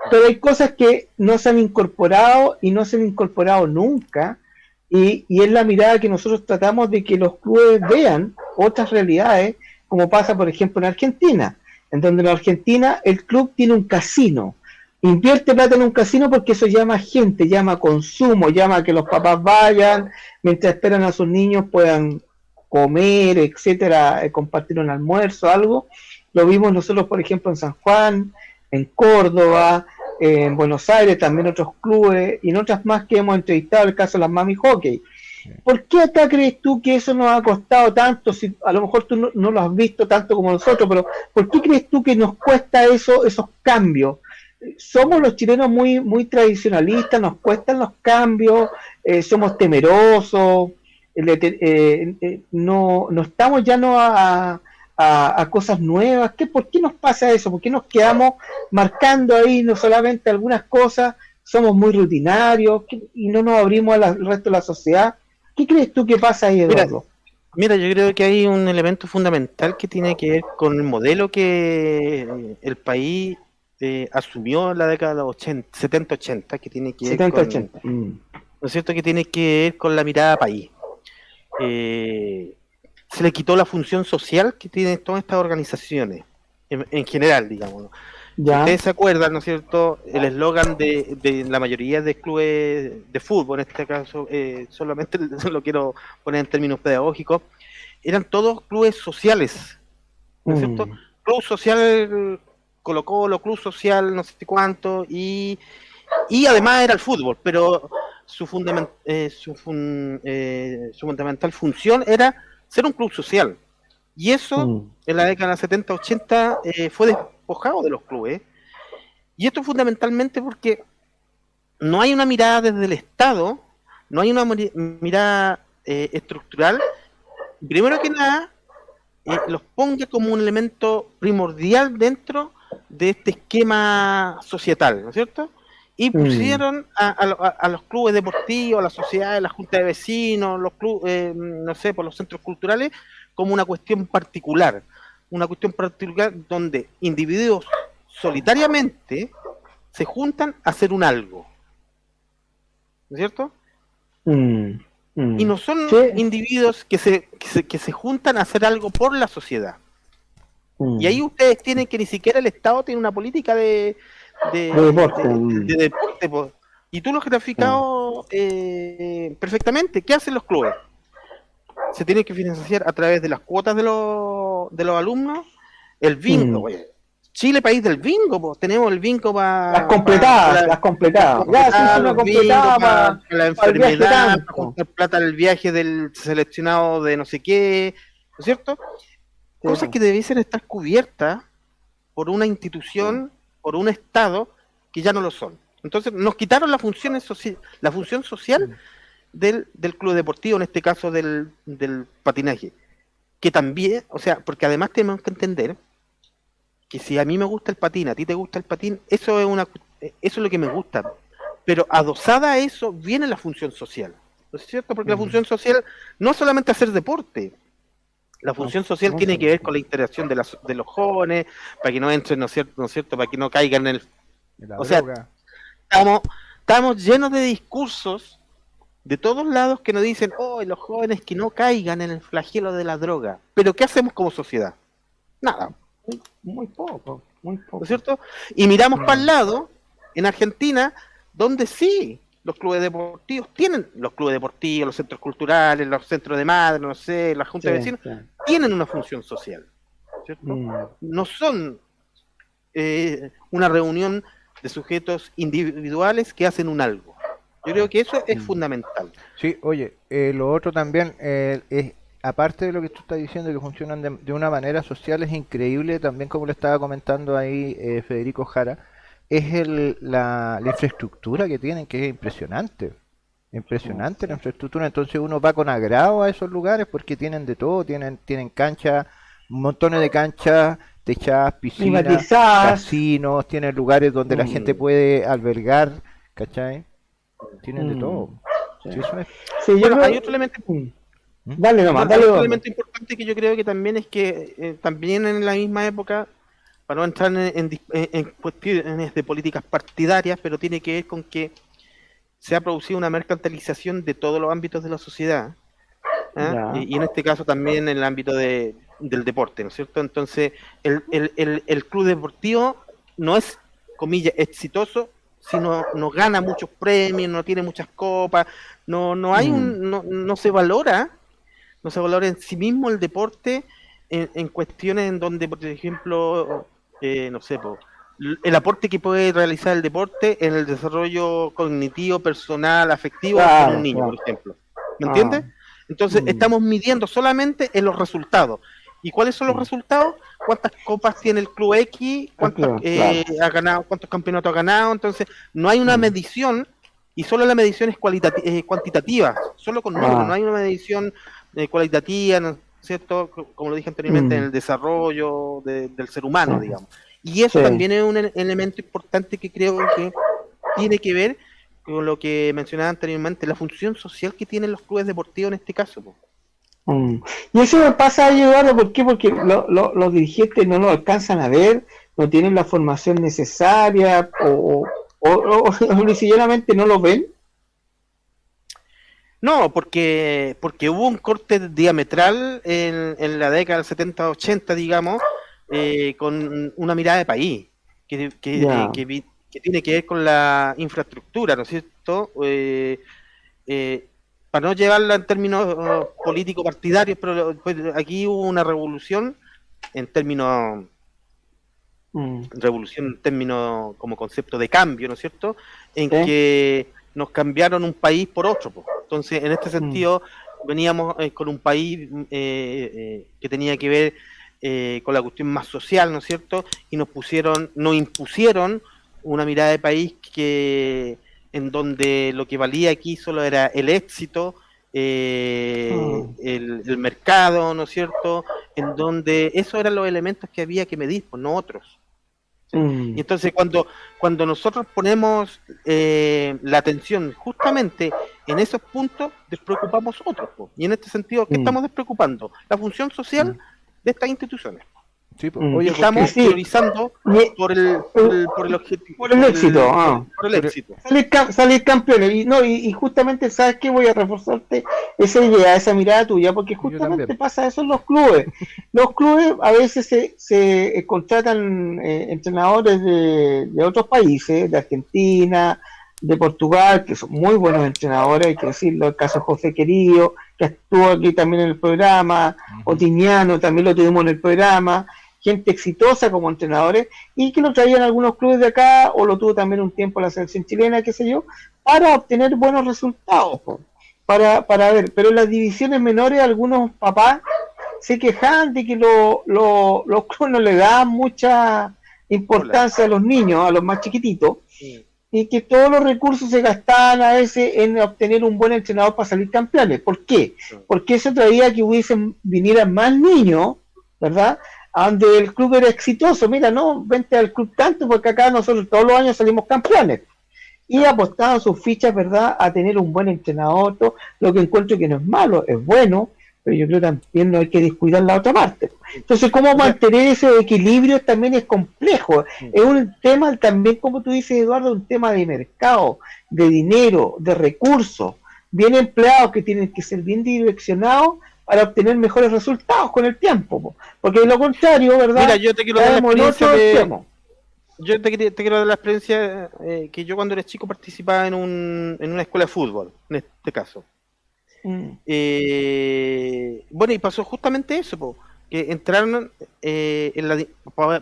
Pero hay cosas que no se han incorporado y no se han incorporado nunca, y es la mirada que nosotros tratamos de que los clubes vean otras realidades, como pasa, por ejemplo, en Argentina, en donde en Argentina el club tiene un casino, invierte plata en un casino porque eso llama gente, llama consumo, llama a que los papás vayan, mientras esperan a sus niños puedan comer, etcétera, compartir un almuerzo, algo. Lo vimos nosotros, por ejemplo, en San Juan, en Córdoba, en Buenos Aires, también otros clubes, y en otras más que hemos entrevistado, el caso de las Mami Hockey. ¿Por qué acá crees tú que eso nos ha costado tanto? Si a lo mejor tú no lo has visto tanto como nosotros, pero ¿por qué crees tú que nos cuesta esos cambios? Somos los chilenos muy tradicionalistas, nos cuestan los cambios, somos temerosos, no estamos ya a cosas nuevas. ¿Por qué nos pasa eso? ¿Por qué nos quedamos marcando ahí no solamente algunas cosas? Somos muy rutinarios y no nos abrimos al resto de la sociedad. ¿Qué crees tú que pasa ahí, Eduardo? Mira, yo creo que hay un elemento fundamental que tiene que ver con el modelo que el país asumió en la década de los 70-80, que tiene que ver 70-80. ¿No es cierto? Que tiene que ver con la mirada país. Se le quitó la función social que tienen todas estas organizaciones, en general, digamos. Si ustedes se acuerdan, ¿no es cierto? El eslogan de la mayoría de clubes de fútbol, en este caso, solamente lo quiero poner en términos pedagógicos, eran todos clubes sociales, ¿no es cierto? Club social Colo-Colo, club social no sé cuánto, y además era el fútbol, pero su fundamental función era ser un club social. Y eso, en la década 70-80, fue despojado de los clubes. Y esto fundamentalmente porque no hay una mirada desde el Estado, no hay una mirada estructural, primero que nada, los ponga como un elemento primordial dentro de este esquema societal, ¿no es cierto? Y pusieron a los clubes deportivos, a la sociedad, a la junta de vecinos, los clubes, no sé, por los centros culturales, como una cuestión particular donde individuos solitariamente se juntan a hacer un algo, ¿no es cierto? Y no son individuos que se juntan a hacer algo por la sociedad. Y ahí ustedes tienen que ni siquiera el Estado tiene una política de deporte, pues. Y tú lo has graficado perfectamente. ¿Qué hacen los clubes? Se tienen que financiar a través de las cuotas de los alumnos, el bingo. Chile, país del bingo, pues tenemos el bingo para las completadas. Para la enfermedad, para juntar plata del viaje del seleccionado de no sé qué, ¿no es cierto? Cosas que debiesen estar cubiertas por una institución, por un Estado, que ya no lo son. Entonces nos quitaron la función social del club deportivo, en este caso del patinaje. Que también, o sea, porque además tenemos que entender que si a mí me gusta el patín, a ti te gusta el patín, eso es lo que me gusta. Pero adosada a eso viene la función social, ¿no es cierto? Porque la función social no es solamente hacer deporte. La función social tiene que ver con la interacción de los jóvenes, para que no entren, ¿no es cierto? Para que no caigan en el... O sea, estamos llenos de discursos de todos lados que nos dicen, los jóvenes que no caigan en el flagelo de la droga. Pero ¿qué hacemos como sociedad? Nada. Muy poco. ¿No es cierto? Y miramos para el lado, en Argentina, donde sí, los clubes deportivos, los centros culturales, los centros de madre, no sé, la junta de vecinos, tienen una función social, ¿cierto? No son una reunión de sujetos individuales que hacen un algo. Yo creo que eso es fundamental. Sí, oye, lo otro también es, aparte de lo que tú estás diciendo, que funcionan de una manera social, es increíble, también como lo estaba comentando ahí Federico Jara, es la infraestructura que tienen, que es impresionante. Impresionante la infraestructura. Entonces uno va con agrado a esos lugares porque tienen de todo, tienen canchas, montones de canchas techadas, piscinas, casinos, tienen lugares donde la gente puede albergar, ¿cachai? Tienen de todo. Sí, eso es. Sí, bueno, hay otro elemento. Dale, otro elemento importante que yo creo que también es que también en la misma época, para no entrar en cuestiones de políticas partidarias, pero tiene que ver con que se ha producido una mercantilización de todos los ámbitos de la sociedad, y en este caso también en el ámbito del deporte, ¿no es cierto? Entonces, el club deportivo no es, comillas, exitoso, sino no gana muchos premios, no tiene muchas copas, no se valora en sí mismo el deporte en cuestiones en donde, por ejemplo, no sé, el aporte que puede realizar el deporte en el desarrollo cognitivo, personal, afectivo de un niño, por ejemplo. ¿Me entiendes? Entonces, estamos midiendo solamente en los resultados. ¿Y cuáles son los resultados? ¿Cuántas copas tiene el club X? ¿Ha ganado? ¿Cuántos campeonatos ha ganado? Entonces, no hay una medición, y solo la medición es cuantitativa, solo con números, no hay una medición cualitativa, ¿no es cierto? Como lo dije anteriormente, en el desarrollo del ser humano, digamos. Y eso también es un elemento importante que creo que tiene que ver con lo que mencionaba anteriormente, la función social que tienen los clubes deportivos en este caso. Y eso me pasa a Eduardo, ¿por qué? Porque los dirigentes no lo alcanzan a ver, no tienen la formación necesaria o sencillamente no lo ven. No, porque hubo un corte diametral en la década del 70-80, digamos, con una mirada de país, que tiene que ver con la infraestructura, ¿no es cierto? Para no llevarla en términos político-partidarios, pero pues, aquí hubo una revolución en términos como concepto de cambio, ¿no es cierto? En que nos cambiaron un país por otro, pues. Entonces, en este sentido, veníamos con un país que tenía que ver con la cuestión más social, ¿no es cierto? Y nos impusieron una mirada de país en donde lo que valía aquí solo era el éxito, el mercado, ¿no es cierto? En donde esos eran los elementos que había que medir, pues no otros. Y entonces cuando nosotros ponemos la atención justamente en esos puntos, despreocupamos otros. Y en este sentido, ¿qué estamos despreocupando? La función social de estas instituciones. Sí, oye, estamos priorizando por el objetivo. Por el éxito. Por el éxito. Salir campeones. Y justamente, ¿sabes qué? Voy a reforzarte esa idea, esa mirada tuya, porque justamente pasa eso en los clubes. Los clubes a veces se contratan entrenadores de otros países, de Argentina, de Portugal, que son muy buenos entrenadores, hay que decirlo, el caso de José Querido, que estuvo aquí también en el programa, Otiñano también lo tuvimos en el programa, gente exitosa como entrenadores, y que lo traían algunos clubes de acá, o lo tuvo también un tiempo la selección chilena, qué sé yo, para obtener buenos resultados, para ver, pero en las divisiones menores algunos papás se quejan de que los clubes no le dan mucha importancia a los niños, a los más chiquititos, y que todos los recursos se gastaban a veces en obtener un buen entrenador para salir campeones. ¿Por qué? Porque eso traía que vinieran más niños, ¿verdad?, a donde el club era exitoso. Mira, no, vente al club tanto, porque acá nosotros todos los años salimos campeones. Y apostaban sus fichas, ¿verdad?, a tener un buen entrenador, todo, lo que encuentro que no es malo, es bueno, pero yo creo que también no hay que descuidar la otra parte. Entonces, cómo mantener ese equilibrio también es complejo. Es un tema también, como tú dices, Eduardo, un tema de mercado, de dinero, de recursos, bien empleados que tienen que ser bien direccionados para obtener mejores resultados con el tiempo. Porque de lo contrario, ¿verdad? Mira, yo te quiero dar la experiencia yo te quiero dar la experiencia que yo cuando era chico participaba en una escuela de fútbol, en este caso. Bueno, y pasó justamente eso, que entraron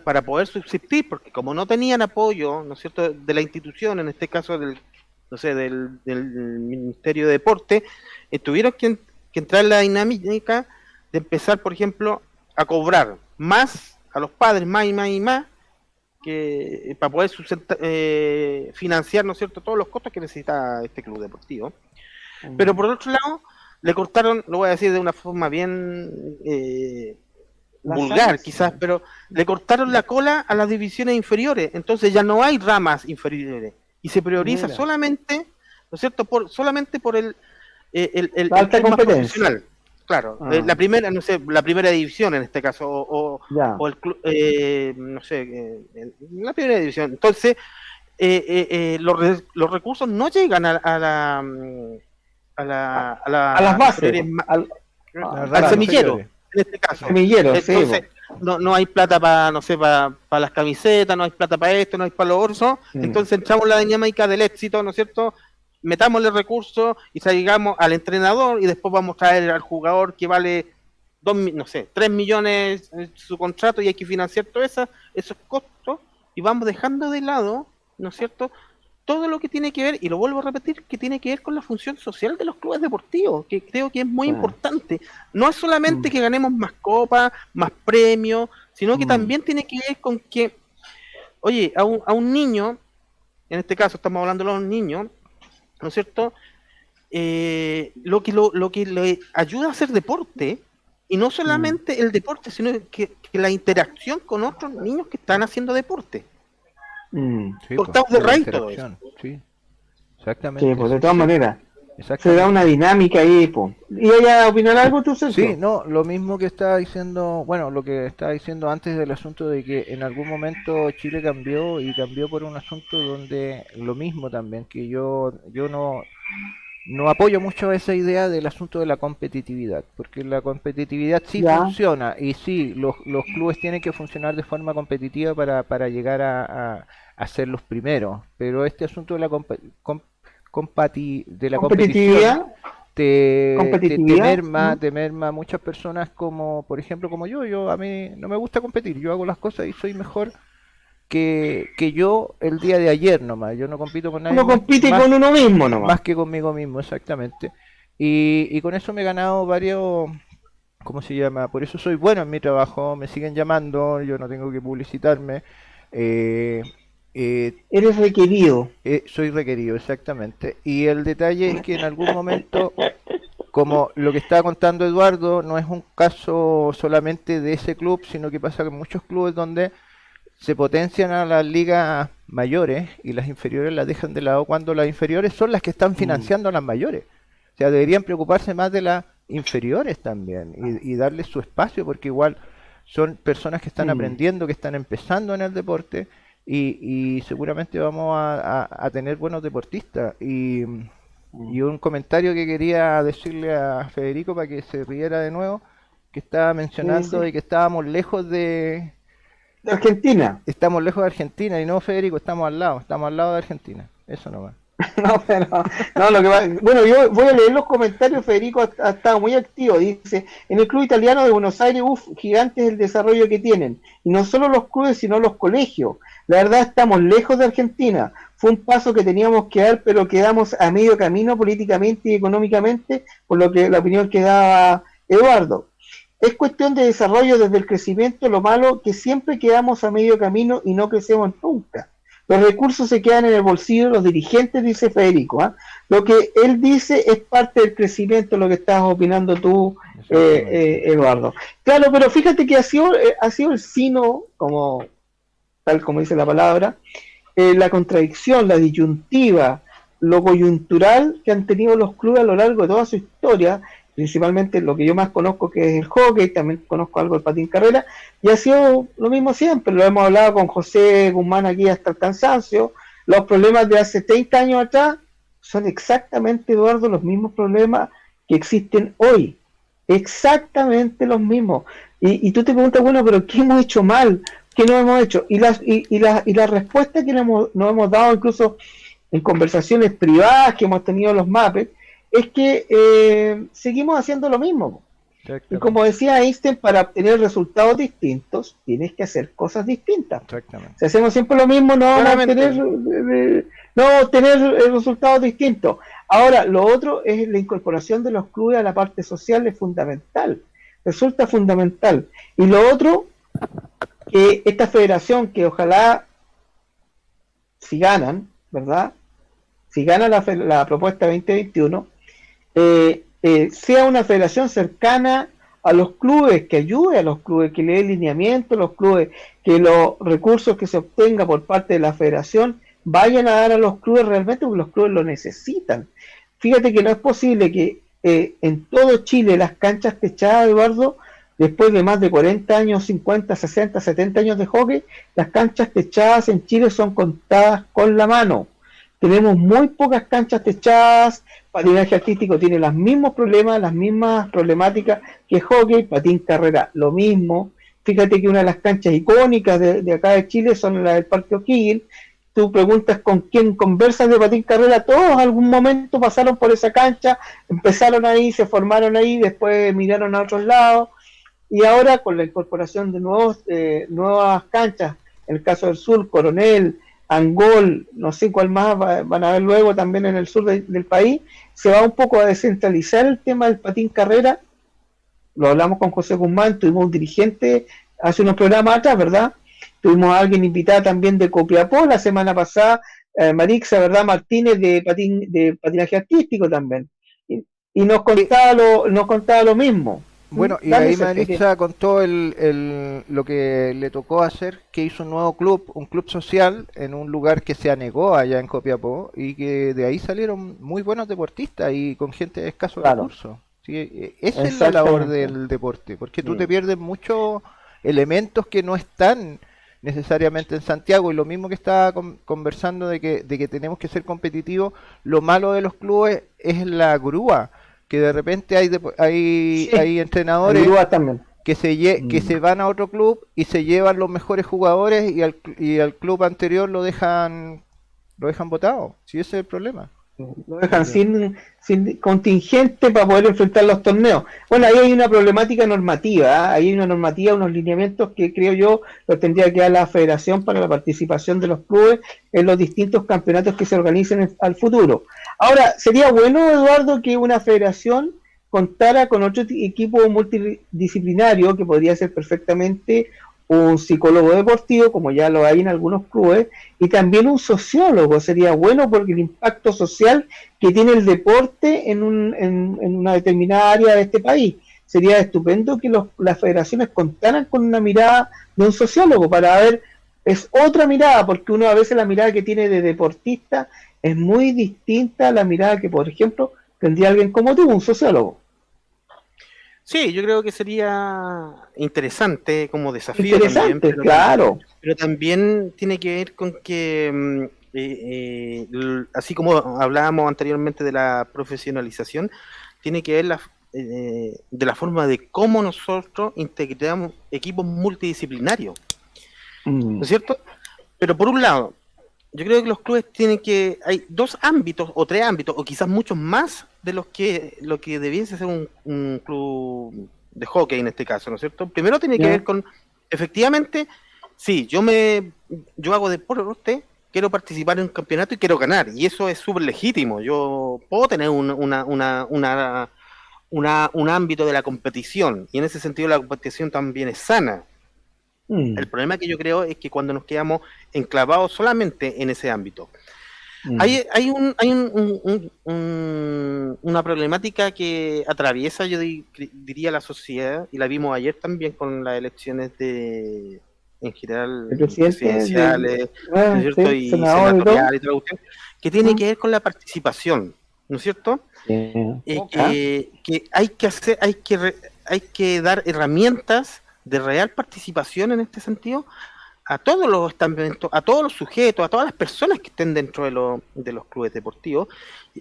para poder subsistir, porque como no tenían apoyo, ¿no es cierto?, de la institución, en este caso del Ministerio de Deporte, tuvieron que entrar en la dinámica de empezar, por ejemplo, a cobrar más a los padres, más y más y más, que para poder financiar, ¿no es cierto?, todos los costos que necesita este club deportivo. Pero por otro lado, le cortaron, lo voy a decir de una forma bien vulgar quizás, pero le cortaron la cola a las divisiones inferiores. Entonces ya no hay ramas inferiores y se prioriza solamente, ¿no es cierto?, solamente por el alta competencia. Más claro, la primera, no sé, la primera división en este caso, o el club, no sé, la primera división. Entonces, los recursos no llegan a las bases, al semillero, en este caso. Semillero, entonces, no hay plata para, no sé, para las camisetas, no hay plata para esto, no hay para lo otro. Entonces entramos en la dinámica del éxito, ¿no es cierto? Metámosle recursos y traigamos al entrenador y después vamos a traer al jugador que vale 3 millones en su contrato y hay que financiar todos esos costos y vamos dejando de lado, ¿no es cierto?, todo lo que tiene que ver, y lo vuelvo a repetir, que tiene que ver con la función social de los clubes deportivos, que creo que es muy importante. No es solamente que ganemos más copas, más premios, sino que también tiene que ver con que, oye, a un niño, en este caso estamos hablando de los niños, ¿no es cierto?, lo que le ayuda a hacer deporte, y no solamente el deporte, sino que la interacción con otros niños que están haciendo deporte. Sí, cortados de raíz todo eso. Sí, exactamente. Sí, pues de todas maneras. Se da una dinámica ahí, po. ¿Y ella opinar algo tú, Sergio? Sí, no, lo mismo que estaba diciendo, bueno, lo que estaba diciendo antes del asunto de que en algún momento Chile cambió y cambió por un asunto donde lo mismo también, que yo no apoyo mucho esa idea del asunto de la competitividad, porque la competitividad sí funciona y sí, los clubes tienen que funcionar de forma competitiva para llegar a ser los primeros, pero este asunto de la de la competición te merma a muchas personas como, por ejemplo, como yo a mí no me gusta competir, yo hago las cosas y soy mejor que yo el día de ayer nomás, yo no compito con nadie. Uno compite con uno mismo nomás. Más que conmigo mismo, exactamente. Y con eso me he ganado varios, ¿cómo se llama? Por eso soy bueno en mi trabajo, me siguen llamando, yo no tengo que publicitarme. Eres requerido. Soy requerido, exactamente. Y el detalle es que en algún momento, como lo que estaba contando Eduardo, no es un caso solamente de ese club, sino que pasa con muchos clubes donde se potencian a las ligas mayores y las inferiores las dejan de lado cuando las inferiores son las que están financiando a las mayores. O sea, deberían preocuparse más de las inferiores también y darles su espacio porque igual son personas que están aprendiendo, que están empezando en el deporte y seguramente vamos a tener buenos deportistas. Y un comentario que quería decirle a Federico para que se riera de nuevo, que estaba mencionando de que estábamos lejos de Argentina. Estamos lejos de Argentina y no, Federico, estamos al lado de Argentina. Eso nomás. No, pero no, lo que va, bueno, yo voy a leer los comentarios. Federico ha estado muy activo. Dice: en el club italiano de Buenos Aires, gigante es el desarrollo que tienen. Y no solo los clubes, sino los colegios. La verdad, estamos lejos de Argentina. Fue un paso que teníamos que dar, pero quedamos a medio camino políticamente y económicamente, por lo que la opinión que daba Eduardo. Es cuestión de desarrollo desde el crecimiento, lo malo que siempre quedamos a medio camino y no crecemos nunca. Los recursos se quedan en el bolsillo de los dirigentes, dice Federico. Lo que él dice es parte del crecimiento, lo que estás opinando tú, Eduardo. Claro, pero fíjate que ha sido el sino, tal como dice la palabra, la contradicción, la disyuntiva, lo coyuntural que han tenido los clubes a lo largo de toda su historia, principalmente lo que yo más conozco, que es el hockey, también conozco algo del patín carrera, y ha sido lo mismo siempre. Lo hemos hablado con José Guzmán aquí hasta el cansancio. Los problemas de hace 30 años atrás son exactamente, Eduardo, los mismos problemas que existen hoy, exactamente los mismos. Y tú te preguntas, bueno, pero ¿qué hemos hecho mal? ¿Qué no hemos hecho? Y la respuesta que nos hemos dado incluso en conversaciones privadas que hemos tenido los MAPES, es que seguimos haciendo lo mismo. Y como decía Einstein, para obtener resultados distintos, tienes que hacer cosas distintas. Si hacemos siempre lo mismo, no vamos a obtener resultados distintos. Ahora, lo otro es la incorporación de los clubes a la parte social, es fundamental. Resulta fundamental. Y lo otro, que esta federación, que ojalá, si ganan, ¿verdad? Si gana la propuesta 2021, sea una federación cercana a los clubes, que ayude a los clubes, que le dé lineamiento a los clubes, que los recursos que se obtenga por parte de la federación vayan a dar a los clubes realmente, porque los clubes lo necesitan. Fíjate que no es posible que en todo Chile las canchas techadas, Eduardo, después de más de 40 años, 50, 60, 70 años de hockey, las canchas techadas en Chile son contadas con la mano. Tenemos muy pocas canchas techadas. Patinaje artístico tiene los mismos problemas, las mismas problemáticas que hockey. Patín carrera, lo mismo. Fíjate que una de las canchas icónicas de acá de Chile son las del Parque O'Higgins. Tú preguntas con quién conversas de patín carrera, todos en algún momento pasaron por esa cancha, empezaron ahí, se formaron ahí, después miraron a otros lados, y ahora con la incorporación de nuevas canchas, en el caso del sur, Coronel, Angol, no sé cuál más van a ver luego también en el sur del país, se va un poco a descentralizar el tema del patín carrera. Lo hablamos con José Guzmán, tuvimos un dirigente hace unos programas atrás, ¿verdad? Tuvimos a alguien invitada también de Copiapó la semana pasada, Marixa, ¿verdad? Martínez de patinaje artístico también. Y nos contaba lo mismo. Bueno, y ahí Maritza contó lo que le tocó hacer, que hizo un nuevo club, un club social, en un lugar que se anegó allá en Copiapó, y que de ahí salieron muy buenos deportistas y con gente de escasos recursos. ¿Sí? Esa es la labor del deporte, porque tú te pierdes muchos elementos que no están necesariamente en Santiago, y lo mismo que estaba conversando de que tenemos que ser competitivos. Lo malo de los clubes es la grúa, que de repente hay entrenadores que se van a otro club y se llevan los mejores jugadores, y al club anterior lo dejan botado. Sí, ese es el problema. Lo dejan sin contingente para poder enfrentar los torneos. Bueno, ahí hay una problemática normativa, ahí hay una normativa, unos lineamientos que creo yo los tendría que dar la Federación para la participación de los clubes en los distintos campeonatos que se organicen al futuro. Ahora, sería bueno, Eduardo, que una federación contara con otro equipo multidisciplinario, que podría ser perfectamente un psicólogo deportivo, como ya lo hay en algunos clubes, y también un sociólogo. Sería bueno, porque el impacto social que tiene el deporte en una determinada área de este país. Sería estupendo que las federaciones contaran con una mirada de un sociólogo para ver, es otra mirada, porque uno a veces la mirada que tiene de deportista es muy distinta a la mirada que, por ejemplo, tendría alguien como tú, un sociólogo. Sí, yo creo que sería interesante como desafío. Interesante, también, claro. Pero también tiene que ver con que, así como hablábamos anteriormente de la profesionalización, tiene que ver de la forma de cómo nosotros integramos equipos multidisciplinarios. ¿No es cierto? Pero por un lado, yo creo que los clubes hay 2 ámbitos o 3 ámbitos, o quizás muchos más, de lo que debiese ser un club de hockey en este caso, ¿no es cierto? Primero tiene que ver con, efectivamente, sí, yo hago deporte, quiero participar en un campeonato y quiero ganar, y eso es súper legítimo. Yo puedo tener un ámbito de la competición, y en ese sentido la competición también es sana. El problema que yo creo es que cuando nos quedamos enclavados solamente en ese ámbito, hay una problemática que atraviesa, yo diría, la sociedad, y la vimos ayer también con las elecciones en general presidenciales, ¿no es cierto? Y senatoriales, y todo, que tiene que ver con la participación, ¿no es cierto? Que hay que dar herramientas de real participación en este sentido a todos los estamentos, a todos los sujetos, a todas las personas que estén dentro de los clubes deportivos,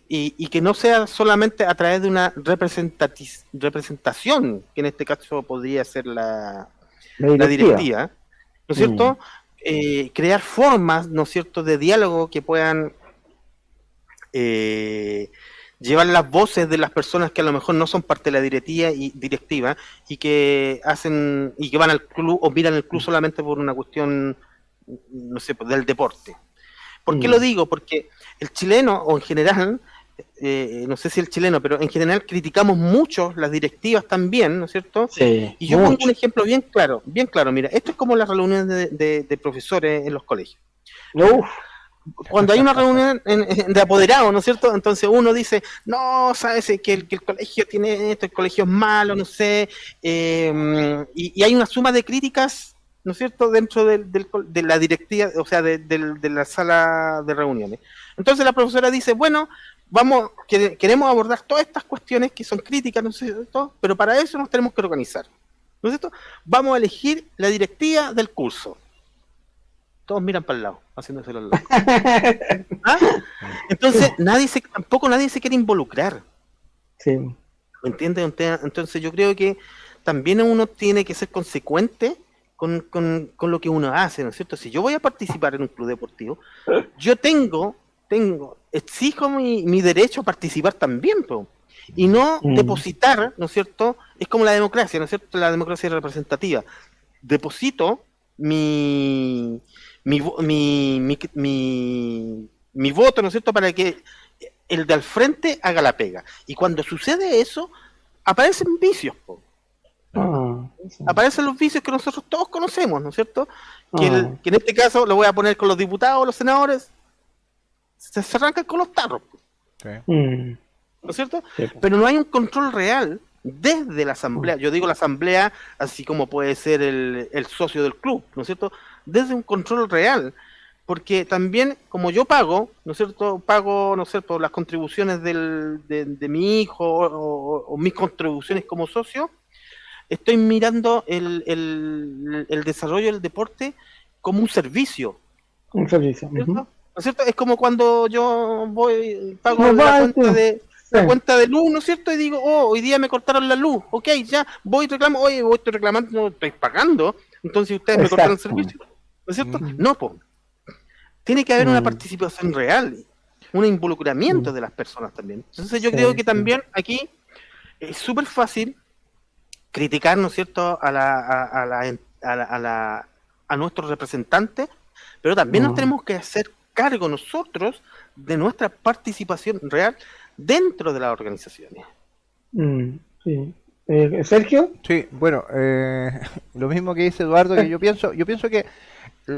y que no sea solamente a través de una representación, que en este caso podría ser la directiva, ¿no es cierto? Crear formas, ¿no es cierto?, de diálogo que puedan llevar las voces de las personas que a lo mejor no son parte de la directiva y que van al club o miran el club solamente por una cuestión, no sé, del deporte. ¿Por qué lo digo? Porque el chileno, o en general, no sé si el chileno, pero en general criticamos mucho las directivas también, ¿no es cierto? Sí, y yo pongo un ejemplo bien claro, mira, esto es como las reuniones de profesores en los colegios. Cuando hay una reunión de apoderados, ¿no es cierto? Entonces uno dice, no, sabes que el colegio tiene esto, el colegio es malo, no sé, y hay una suma de críticas, ¿no es cierto?, dentro de la directiva, o sea, de la sala de reuniones. Entonces la profesora dice, bueno, queremos abordar todas estas cuestiones que son críticas, ¿no es cierto?, pero para eso nos tenemos que organizar, ¿no es cierto? Vamos a elegir la directiva del curso. Todos miran para el lado, haciéndose los locos. ¿Ah? Entonces, tampoco nadie se quiere involucrar. Sí. ¿Me entiendes? Entonces, yo creo que también uno tiene que ser consecuente con lo que uno hace, ¿no es cierto? Si yo voy a participar en un club deportivo, yo exijo mi derecho a participar también, y no depositar, ¿no es cierto? Es como la democracia, ¿no es cierto? La democracia representativa. Deposito mi voto, ¿no es cierto?, para que el de al frente haga la pega. Y cuando sucede eso, aparecen vicios, aparecen los vicios que nosotros todos conocemos, ¿no es cierto? Que en este caso lo voy a poner con los diputados, los senadores, se arrancan con los tarros, ¿no es cierto? Sí. Pero no hay un control real desde la asamblea, yo digo la asamblea así como puede ser el socio del club, ¿no es cierto? Desde un control real, porque también como yo pago, ¿no es cierto? Pago, ¿no es cierto?, las contribuciones de mi hijo o mis contribuciones como socio, estoy mirando el desarrollo del deporte como un servicio. Un servicio. ¿No es cierto? Es como cuando yo pago la cuenta de luz, ¿no es cierto? Y digo, hoy día me cortaron la luz, ok, ya, reclamo, estoy reclamando, no estoy pagando, entonces ustedes me cortaron el servicio, ¿no es cierto? No, tiene que haber una participación real, un involucramiento de las personas también. Entonces yo creo que también aquí es súper fácil criticar, ¿no es cierto?, a nuestros representantes, pero también nos tenemos que hacer cargo nosotros de nuestra participación real dentro de las organizaciones. Sí. ¿Sergio? Sí, bueno, lo mismo que dice Eduardo, que yo pienso que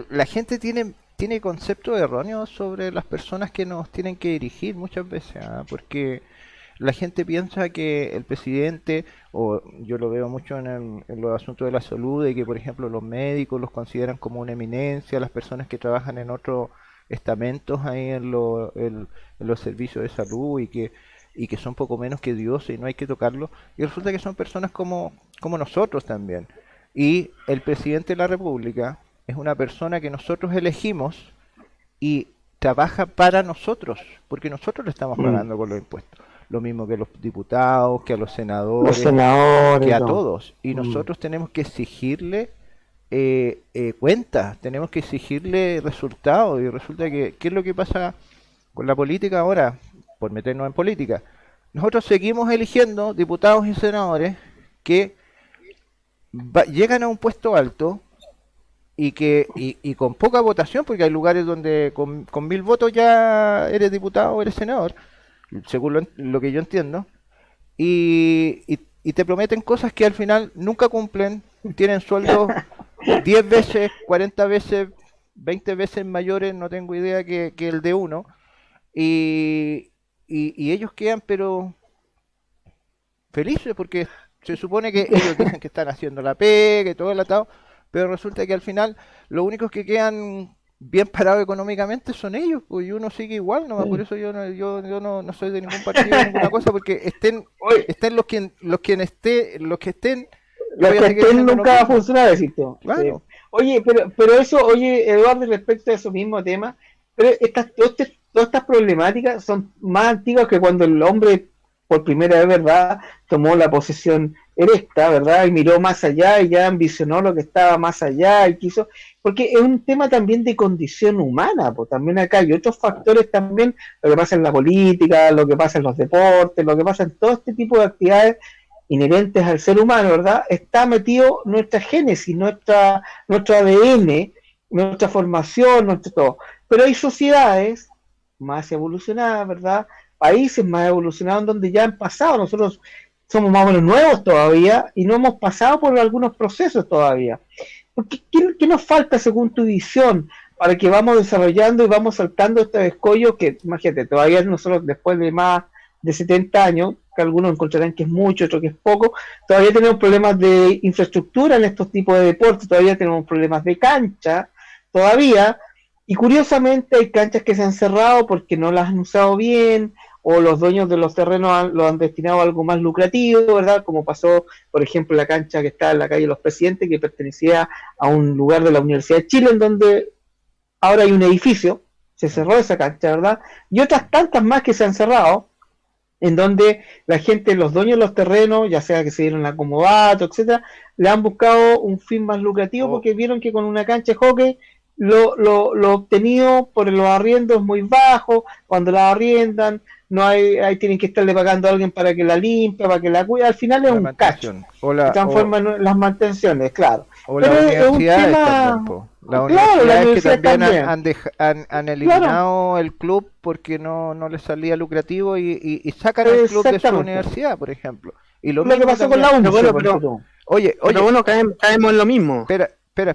la gente tiene conceptos erróneos sobre las personas que nos tienen que dirigir muchas veces, porque la gente piensa que el presidente, o yo lo veo mucho en los asuntos de la salud, de que por ejemplo los médicos los consideran como una eminencia, las personas que trabajan en otros estamentos ahí en los servicios de salud y que son poco menos que dioses y no hay que tocarlo, y resulta que son personas como nosotros también. Y el presidente de la República es una persona que nosotros elegimos y trabaja para nosotros, porque nosotros le estamos pagando con los impuestos. Lo mismo que a los diputados, que a los senadores, que a todos. Y nosotros tenemos que exigirle cuentas, tenemos que exigirle resultados. Y resulta que, ¿qué es lo que pasa con la política ahora? Por meternos en política. Nosotros seguimos eligiendo diputados y senadores que llegan a un puesto alto y con poca votación, porque hay lugares donde con 1000 votos ya eres diputado o eres senador, según lo que yo entiendo, y te prometen cosas que al final nunca cumplen, tienen sueldos 10 veces, 40 veces, 20 veces mayores, no tengo idea que el de uno, y ellos quedan pero felices porque se supone que ellos dicen que están haciendo la pega y todo el atado, pero resulta que al final los únicos que quedan bien parados económicamente son ellos, pues, y uno sigue igual, ¿no? Por eso yo no soy de ningún partido, de ninguna cosa, porque estén los que estén nunca va a funcionar, decís tú. Claro. Oye, pero eso, Eduardo, respecto a esos mismos temas, pero todas estas problemáticas son más antiguas que cuando el hombre por primera vez, ¿verdad?, tomó la posesión erecta, ¿verdad?, y miró más allá y ya ambicionó lo que estaba más allá y quiso, porque es un tema también de condición humana, pues también acá hay otros factores también, lo que pasa en la política, lo que pasa en los deportes, lo que pasa en todo este tipo de actividades inherentes al ser humano, ¿verdad?, está metido nuestra génesis, nuestro ADN, nuestra formación, nuestro todo. Pero hay sociedades más evolucionadas, ¿verdad?, países más evolucionados donde ya han pasado, nosotros somos más o menos nuevos todavía y no hemos pasado por algunos procesos todavía. ¿Qué nos falta según tu visión para que vamos desarrollando y vamos saltando este escollo que, imagínate, todavía nosotros después de más de 70 años, que algunos encontrarán que es mucho, otros que es poco, todavía tenemos problemas de infraestructura en estos tipos de deportes, todavía tenemos problemas de cancha, todavía, y curiosamente hay canchas que se han cerrado porque no las han usado bien, o los dueños de los terrenos lo han destinado a algo más lucrativo, ¿verdad? Como pasó, por ejemplo, la cancha que está en la calle de los Presidentes, que pertenecía a un lugar de la Universidad de Chile, en donde ahora hay un edificio, se cerró esa cancha, ¿verdad? Y otras tantas más que se han cerrado, en donde la gente, los dueños de los terrenos, ya sea que se dieron la comodato, etcétera, le han buscado un fin más lucrativo porque vieron que con una cancha de hockey lo obtenido por los arriendos es muy bajo, cuando la arriendan no ahí tienen que estarle pagando a alguien para que la limpie, para que la cuide, al final es un cacho, se transforma en las mantenciones, claro. O las universidades también, las universidades que también han eliminado el club porque no les salía lucrativo y sacan el club de su universidad, por ejemplo. Y lo que pasó con la UNCE. Oye, bueno, caemos en lo mismo. Espera,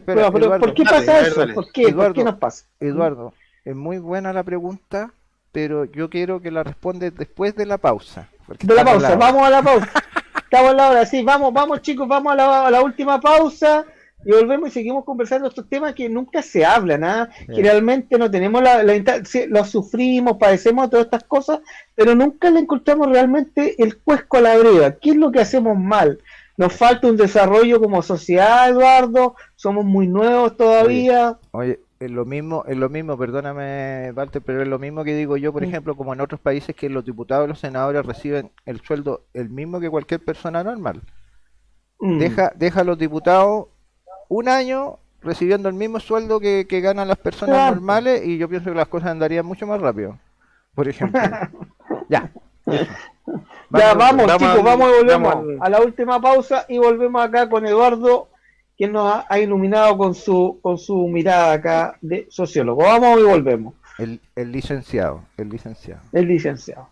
Eduardo, ¿por qué pasa eso? ¿Por qué nos pasa? Eduardo, es muy buena la pregunta, pero yo quiero que la respondas después de la pausa. Vamos a la pausa. Estamos a la hora, sí, vamos chicos, vamos a la última pausa y volvemos y seguimos conversando estos temas que nunca se hablan, ¿ah? Que realmente no tenemos sí, los sufrimos, padecemos todas estas cosas, pero nunca le encontramos realmente el cuesco a la breva. ¿Qué es lo que hacemos mal? Nos falta un desarrollo como sociedad, Eduardo, somos muy nuevos todavía. Oye, es lo mismo, perdóname, Walter, pero es lo mismo que digo yo, por ejemplo, como en otros países que los diputados y los senadores reciben el sueldo el mismo que cualquier persona normal. Deja a los diputados un año recibiendo el mismo sueldo que ganan las personas normales y yo pienso que las cosas andarían mucho más rápido, por ejemplo. Ya. Vamos chicos, vamos y volvemos a la última pausa y volvemos acá con Eduardo, quien nos ha iluminado con su mirada acá de sociólogo. Vamos y volvemos. El licenciado. El licenciado.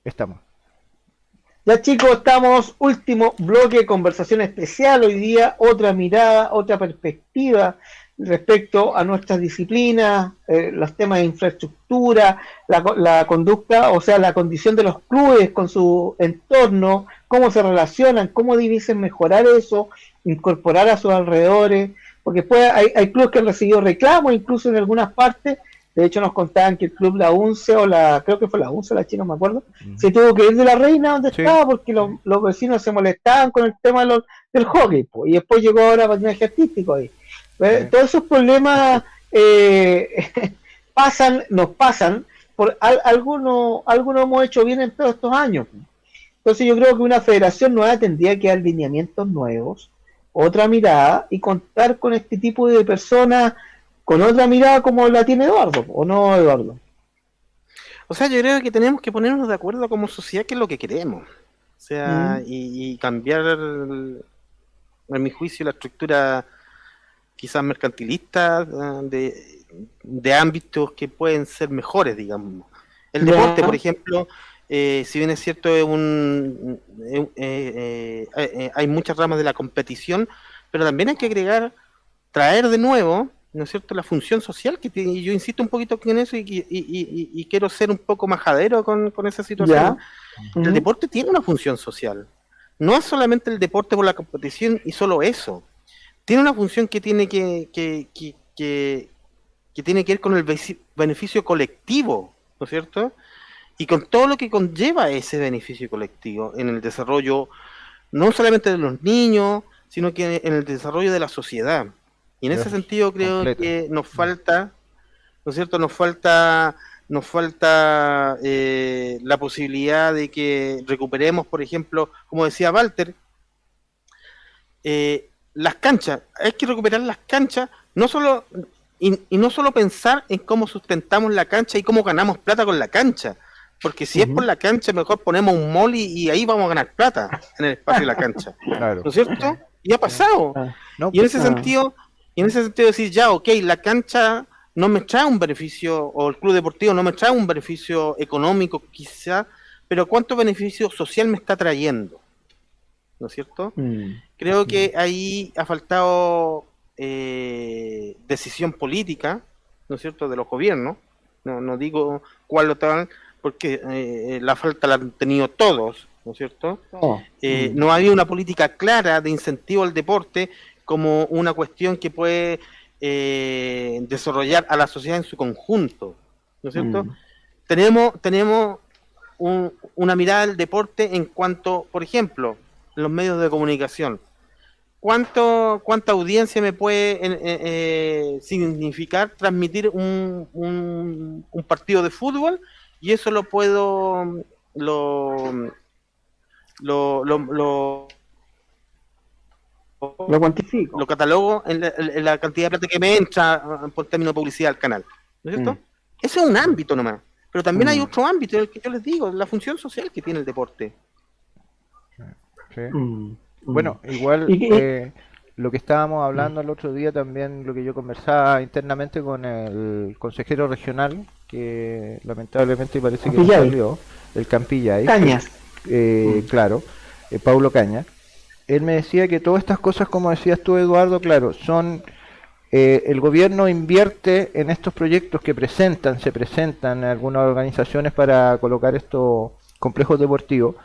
Estamos. Ya chicos, estamos, último bloque, conversación especial hoy día, otra mirada, otra perspectiva respecto a nuestras disciplinas, los temas de infraestructura, la conducta, o sea, la condición de los clubes con su entorno, cómo se relacionan, cómo dicen mejorar eso, incorporar a sus alrededores, porque después hay clubes que han recibido reclamos, incluso en algunas partes. De hecho nos contaban que el club La Unce, creo que fue La Unce, la China, no me acuerdo, se tuvo que ir de la Reina donde estaba porque los vecinos se molestaban con el tema del hockey, y después llegó ahora patinaje artístico ahí. Todos esos problemas nos pasan, por algunos hemos hecho bien en todos estos años. Entonces yo creo que una federación nueva tendría que dar lineamientos nuevos, otra mirada, y contar con este tipo de personas con otra mirada como la tiene Eduardo, ¿o no, Eduardo? O sea, yo creo que tenemos que ponernos de acuerdo como sociedad qué es lo que queremos. O sea, y cambiar, en mi juicio, la estructura quizás mercantilista de ámbitos que pueden ser mejores, digamos. El deporte, por ejemplo, si bien es cierto, hay muchas ramas de la competición, pero también hay que traer de nuevo, ¿no es cierto?, la función social que tiene. Yo insisto un poquito en eso y quiero ser un poco majadero con esa situación. El deporte tiene una función social. No es solamente el deporte por la competición y solo eso. Tiene una función que tiene que tiene que ver con el beneficio colectivo, ¿no es cierto? Y con todo lo que conlleva ese beneficio colectivo en el desarrollo, no solamente de los niños, sino que en el desarrollo de la sociedad. Y en ese sentido creo que nos falta, ¿no es cierto? Nos falta la posibilidad de que recuperemos, por ejemplo, como decía Walter, las canchas. Hay que recuperar las canchas, no solo pensar en cómo sustentamos la cancha y cómo ganamos plata con la cancha. Porque si es por la cancha, mejor ponemos un mall y ahí vamos a ganar plata en el espacio de la cancha. Claro. ¿No es cierto? Y ha pasado. Y en ese sentido... decir, ya, ok, la cancha no me trae un beneficio, o el club deportivo no me trae un beneficio económico quizá, pero ¿cuánto beneficio social me está trayendo? ¿No es cierto? Creo que ahí ha faltado decisión política, ¿no es cierto?, de los gobiernos. No digo cuál o tal, porque la falta la han tenido todos, ¿no es cierto? No había una política clara de incentivo al deporte como una cuestión que puede desarrollar a la sociedad en su conjunto, ¿no es cierto? Tenemos una mirada del deporte en cuanto, por ejemplo, los medios de comunicación. ¿Cuánta audiencia me puede significar transmitir un partido de fútbol y eso lo puedo, lo cuantifico. Lo catalogo en la cantidad de plata que me entra por término de publicidad al canal, ¿no es cierto? Ese es un ámbito nomás, pero también hay otro ámbito, el que yo les digo, la función social que tiene el deporte. Sí. Bueno, igual lo que estábamos hablando el otro día también, lo que yo conversaba internamente con el consejero regional, que lamentablemente parece que no salió, el Campillay. Cañas. Claro, Paulo Cañas. Él me decía que todas estas cosas, como decías tú, Eduardo, claro, son... el gobierno invierte en estos proyectos que se presentan en algunas organizaciones para colocar estos complejos deportivos,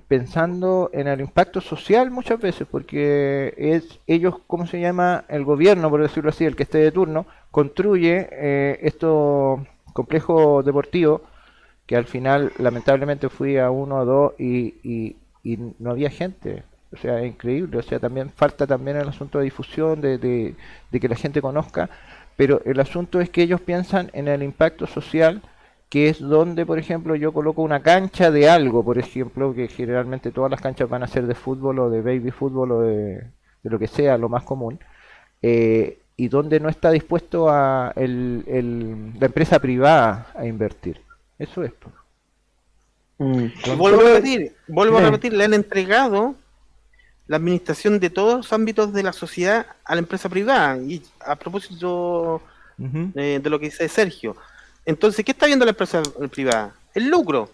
pensando en el impacto social muchas veces, porque ellos, ¿cómo se llama? El gobierno, por decirlo así, el que esté de turno, construye estos complejos deportivos, que al final lamentablemente fui a uno o dos y no había gente. O sea, es increíble. O sea, también falta también el asunto de difusión, de que la gente conozca, pero el asunto es que ellos piensan en el impacto social, que es donde, por ejemplo, yo coloco una cancha de algo, por ejemplo, que generalmente todas las canchas van a ser de fútbol o de baby fútbol o de lo que sea, lo más común, y donde no está dispuesto la empresa privada a invertir. Eso es. Vuelvo a repetir, le han entregado la administración de todos los ámbitos de la sociedad a la empresa privada. Y a propósito de lo que dice Sergio, entonces, ¿qué está viendo la empresa privada? El lucro.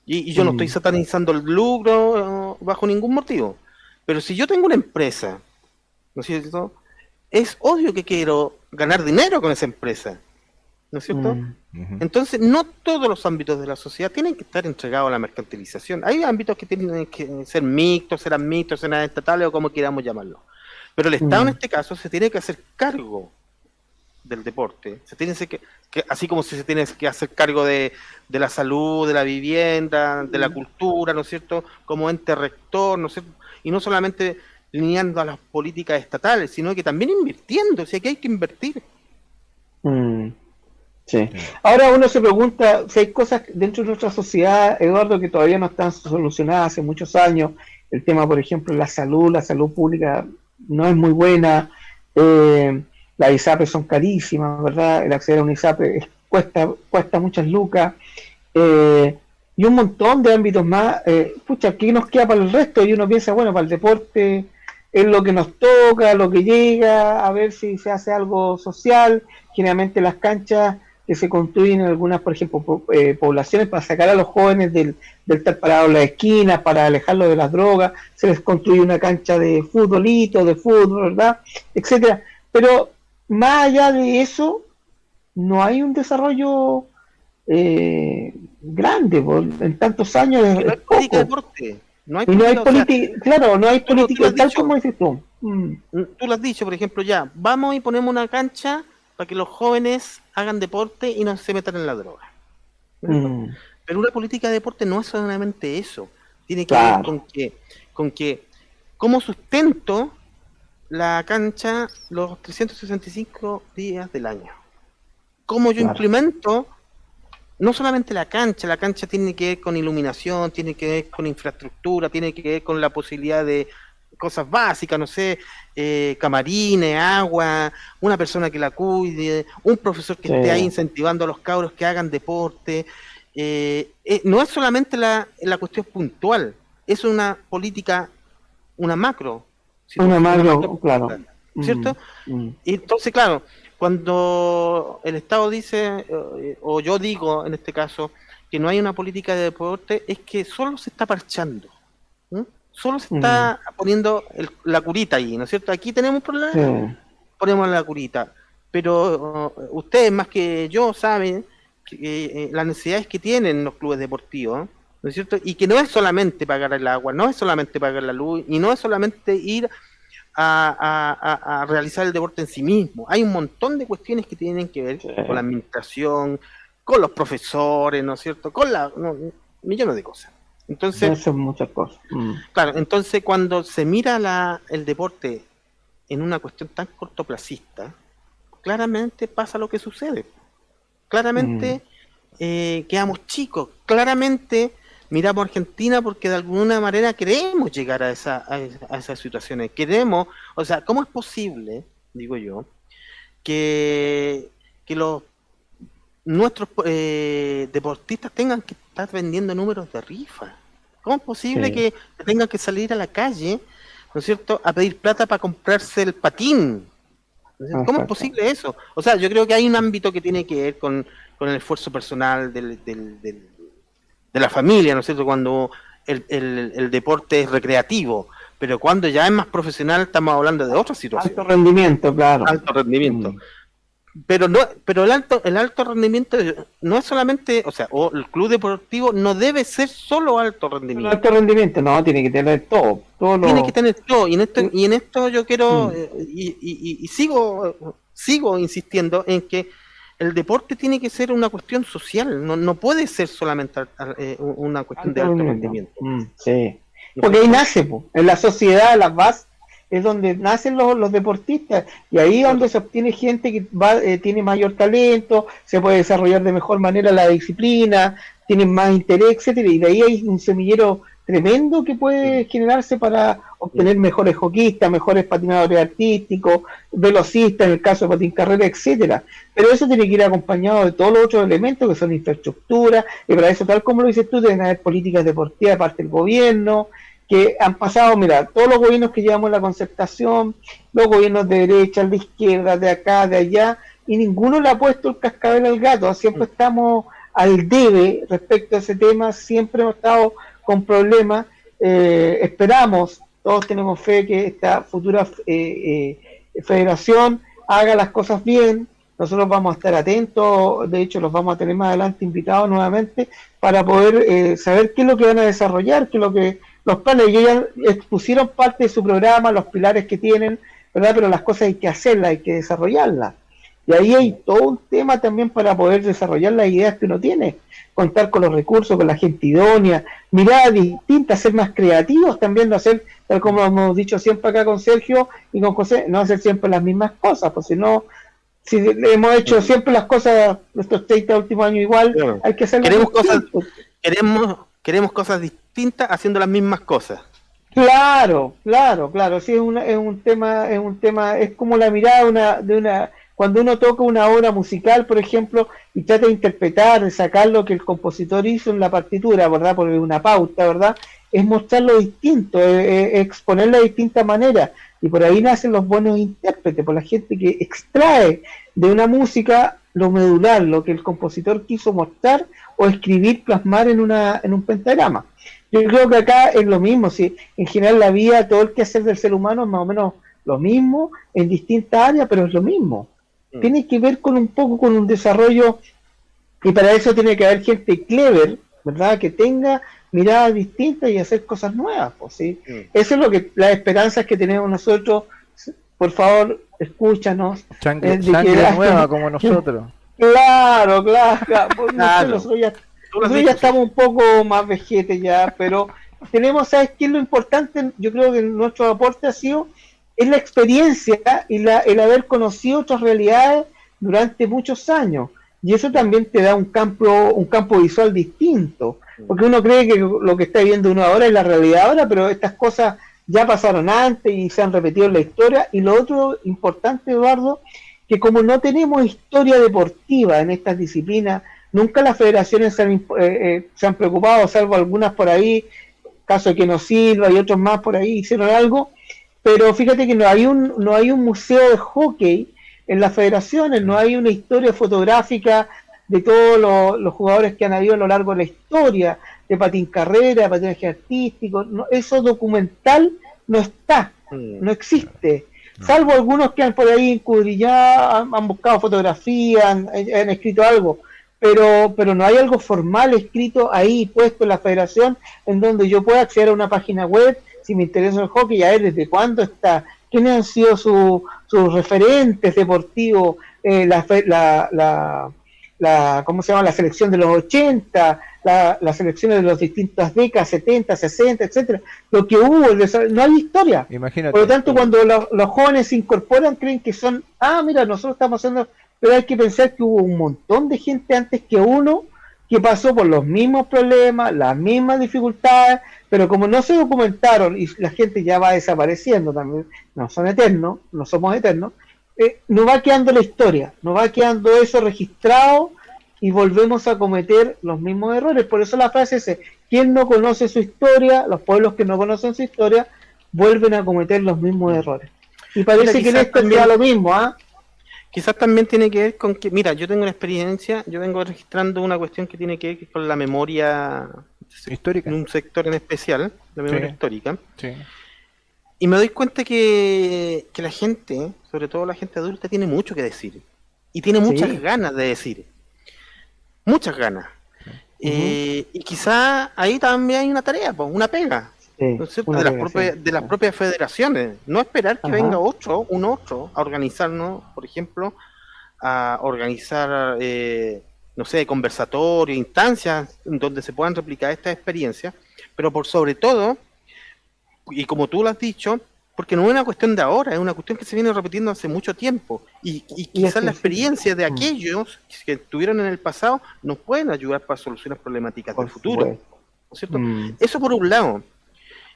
Y yo no estoy satanizando el lucro bajo ningún motivo. Pero si yo tengo una empresa, ¿no es cierto? Es obvio que quiero ganar dinero con esa empresa, ¿no es cierto? Entonces, no todos los ámbitos de la sociedad tienen que estar entregados a la mercantilización. Hay ámbitos que tienen que ser mixtos, serán estatales o como queramos llamarlo. Pero el Estado en este caso se tiene que hacer cargo del deporte. Se tiene que así como se tiene que hacer cargo de la salud, de la vivienda, de la cultura, ¿no es cierto? Como ente rector, ¿no es cierto? Y no solamente lineando a las políticas estatales, sino que también invirtiendo. O sea, que hay que invertir. Sí. Ahora uno se pregunta si hay cosas dentro de nuestra sociedad, Eduardo, que todavía no están solucionadas hace muchos años. El tema, por ejemplo, la salud pública no es muy buena. Las ISAPRES son carísimas, ¿verdad? El acceder a un ISAPRE cuesta muchas lucas. Y un montón de ámbitos más. Pucha, ¿qué nos queda para el resto? Y uno piensa, bueno, para el deporte es lo que nos toca, lo que llega, a ver si se hace algo social. Generalmente las canchas que se construyen en algunas, por ejemplo, poblaciones para sacar a los jóvenes del estar parado en la esquina, para alejarlos de las drogas, se les construye una cancha de futbolito, de fútbol, ¿verdad? Etcétera. Pero más allá de eso, no hay un desarrollo grande, en tantos años. No hay política de deporte. No hay política, claro, no hay política, tal como dices tú. Tú lo has dicho, por ejemplo, ya, vamos y ponemos una cancha para que los jóvenes hagan deporte y no se metan en la droga. Pero una política de deporte no es solamente eso. Tiene que ver con que cómo sustento la cancha los 365 días del año. Cómo yo implemento no solamente la cancha tiene que ver con iluminación, tiene que ver con infraestructura, tiene que ver con la posibilidad de cosas básicas, no sé, camarines, agua, una persona que la cuide, un profesor que esté ahí incentivando a los cabros que hagan deporte. No es solamente la cuestión puntual, es una política, una macro. Una macro, claro. ¿Cierto? Y entonces, claro, cuando el Estado dice, o yo digo en este caso, que no hay una política de deporte, es que solo se está parchando. Solo se está poniendo la curita ahí, ¿no es cierto? Aquí tenemos un problema, ponemos la curita. Pero ustedes más que yo saben que, las necesidades que tienen los clubes deportivos, ¿no es cierto? Y que no es solamente pagar el agua, no es solamente pagar la luz, y no es solamente ir a realizar el deporte en sí mismo. Hay un montón de cuestiones que tienen que ver con la administración, con los profesores, ¿no es cierto? Con millones de cosas. Entonces, son muchas cosas. Claro, entonces cuando se mira el deporte en una cuestión tan cortoplacista, claramente pasa lo que sucede. Claramente quedamos chicos. Claramente miramos a Argentina porque de alguna manera queremos llegar a esas situaciones. Queremos, o sea, ¿cómo es posible, digo yo, que nuestros deportistas tengan que estar vendiendo números de rifa? ¿Cómo es posible que tengan que salir a la calle, ¿no es cierto?, a pedir plata para comprarse el patín? ¿Cómo es posible eso? O sea, yo creo que hay un ámbito que tiene que ver con el esfuerzo personal de la familia, ¿no es cierto?, cuando el deporte es recreativo, pero cuando ya es más profesional estamos hablando de otra situación. Alto rendimiento, claro. Alto rendimiento. Pero el alto rendimiento no es solamente, o sea, el club deportivo no debe ser solo alto rendimiento. Alto rendimiento, no, tiene que tener todo. Tiene que tener todo, y en esto yo quiero, y sigo insistiendo en que el deporte tiene que ser una cuestión social, no puede ser solamente una cuestión de alto rendimiento. Sí, porque ahí nace, en la sociedad, las bases, es donde nacen los deportistas, y ahí es donde se obtiene gente que tiene mayor talento, se puede desarrollar de mejor manera la disciplina, tienen más interés, etcétera, y de ahí hay un semillero tremendo que puede generarse para obtener mejores hockeyistas, mejores patinadores artísticos, velocistas en el caso de patín carrera, etcétera. Pero eso tiene que ir acompañado de todos los otros elementos que son infraestructura, y para eso, tal como lo dices tú, deben haber políticas deportivas de parte del gobierno, que han pasado, mira, todos los gobiernos que llevamos la concertación, los gobiernos de derecha, de izquierda, de acá, de allá, y ninguno le ha puesto el cascabel al gato, siempre estamos al debe respecto a ese tema, siempre hemos estado con problemas, esperamos, todos tenemos fe que esta futura federación haga las cosas bien, nosotros vamos a estar atentos, de hecho los vamos a tener más adelante invitados nuevamente para poder saber qué es lo que van a desarrollar, qué es lo que los planes. Ellos ya expusieron parte de su programa, los pilares que tienen, ¿verdad? Pero las cosas hay que hacerlas, hay que desarrollarlas. Y ahí hay todo un tema también para poder desarrollar las ideas que uno tiene, contar con los recursos, con la gente idónea, miradas distintas, ser más creativos también, no hacer, tal como hemos dicho siempre acá con Sergio y con José, no hacer siempre las mismas cosas, pues si no, si hemos hecho siempre las cosas estos 30 últimos años igual, hay que hacer queremos cosas distintas haciendo las mismas cosas. Claro, sí, es un tema, es como la mirada de una cuando uno toca una obra musical, por ejemplo, y trata de interpretar, de sacar lo que el compositor hizo en la partitura, ¿verdad? Por una pauta, ¿verdad? Es mostrarlo distinto, es exponerlo de distinta manera, y por ahí nacen los buenos intérpretes, por la gente que extrae de una música lo medular, lo que el compositor quiso mostrar o escribir, plasmar en un pentagrama. Yo creo que acá es lo mismo, si en general la vida, todo el quehacer del ser humano es más o menos lo mismo, en distintas áreas, pero es lo mismo. Tiene que ver con un poco con un desarrollo, y para eso tiene que haber gente clever, ¿verdad? Que tenga miradas distintas y hacer cosas nuevas, pues, ¿sí? Eso es lo que las esperanzas que tenemos nosotros. Por favor, escúchanos. Sangre nueva como nosotros. Claro. Pues, nosotros ya estamos un poco más vejetes ya, pero tenemos, ¿sabes qué es lo importante? Yo creo que nuestro aporte ha sido es la experiencia y el haber conocido otras realidades durante muchos años, y eso también te da un campo visual distinto, porque uno cree que lo que está viendo uno ahora es la realidad ahora, pero estas cosas ya pasaron antes y se han repetido en la historia. Y lo otro importante, Eduardo, que como no tenemos historia deportiva en estas disciplinas, nunca las federaciones se han preocupado, salvo algunas por ahí, caso de Keno Silva y otros más por ahí hicieron algo. Pero fíjate que no hay un museo de hockey en las federaciones, no hay una historia fotográfica de todos los jugadores que han habido a lo largo de la historia, de patín carrera, de patinaje artístico, eso documental no está, no existe, salvo algunos que han por ahí encudrillado, han buscado fotografía, han escrito algo, pero no hay algo formal escrito ahí, puesto en la federación, en donde yo pueda acceder a una página web, si me interesa el hockey, a ver desde cuándo está, quiénes han sido sus referentes deportivos, ¿cómo se llama? La selección de los 80, las selecciones de las distintas décadas, 70, 60, etcétera. Lo que hubo, no hay historia. Imagínate. Por lo tanto, cuando los jóvenes se incorporan, creen que mira, nosotros estamos haciendo, pero hay que pensar que hubo un montón de gente antes que uno que pasó por los mismos problemas, las mismas dificultades, pero como no se documentaron y la gente ya va desapareciendo también, no son eternos, no somos eternos, nos va quedando la historia, nos va quedando eso registrado y volvemos a cometer los mismos errores. Por eso la frase es, quien no conoce su historia, los pueblos que no conocen su historia, vuelven a cometer los mismos errores. Y parece que en esto es lo mismo, ¿ah? Quizás también tiene que ver con que, mira, yo tengo una experiencia, yo vengo registrando una cuestión que tiene que ver con la memoria histórica, en un sector en especial, la memoria histórica. Sí. Y me doy cuenta que la gente, sobre todo la gente adulta, tiene mucho que decir. Y tiene muchas ganas de decir. Muchas ganas. Y quizá ahí también hay una tarea, pues, una pega. ¿No es cierto? De las propias federaciones. No esperar que venga un otro a organizarnos, por ejemplo, a organizar, no sé, conversatorios, instancias donde se puedan replicar estas experiencias, pero por sobre todo, y como tú lo has dicho, porque no es una cuestión de ahora, es una cuestión que se viene repitiendo hace mucho tiempo, y quizás la experiencia de aquellos que estuvieron en el pasado nos pueden ayudar para solucionar problemáticas del futuro, ¿no es cierto? Eso por un lado.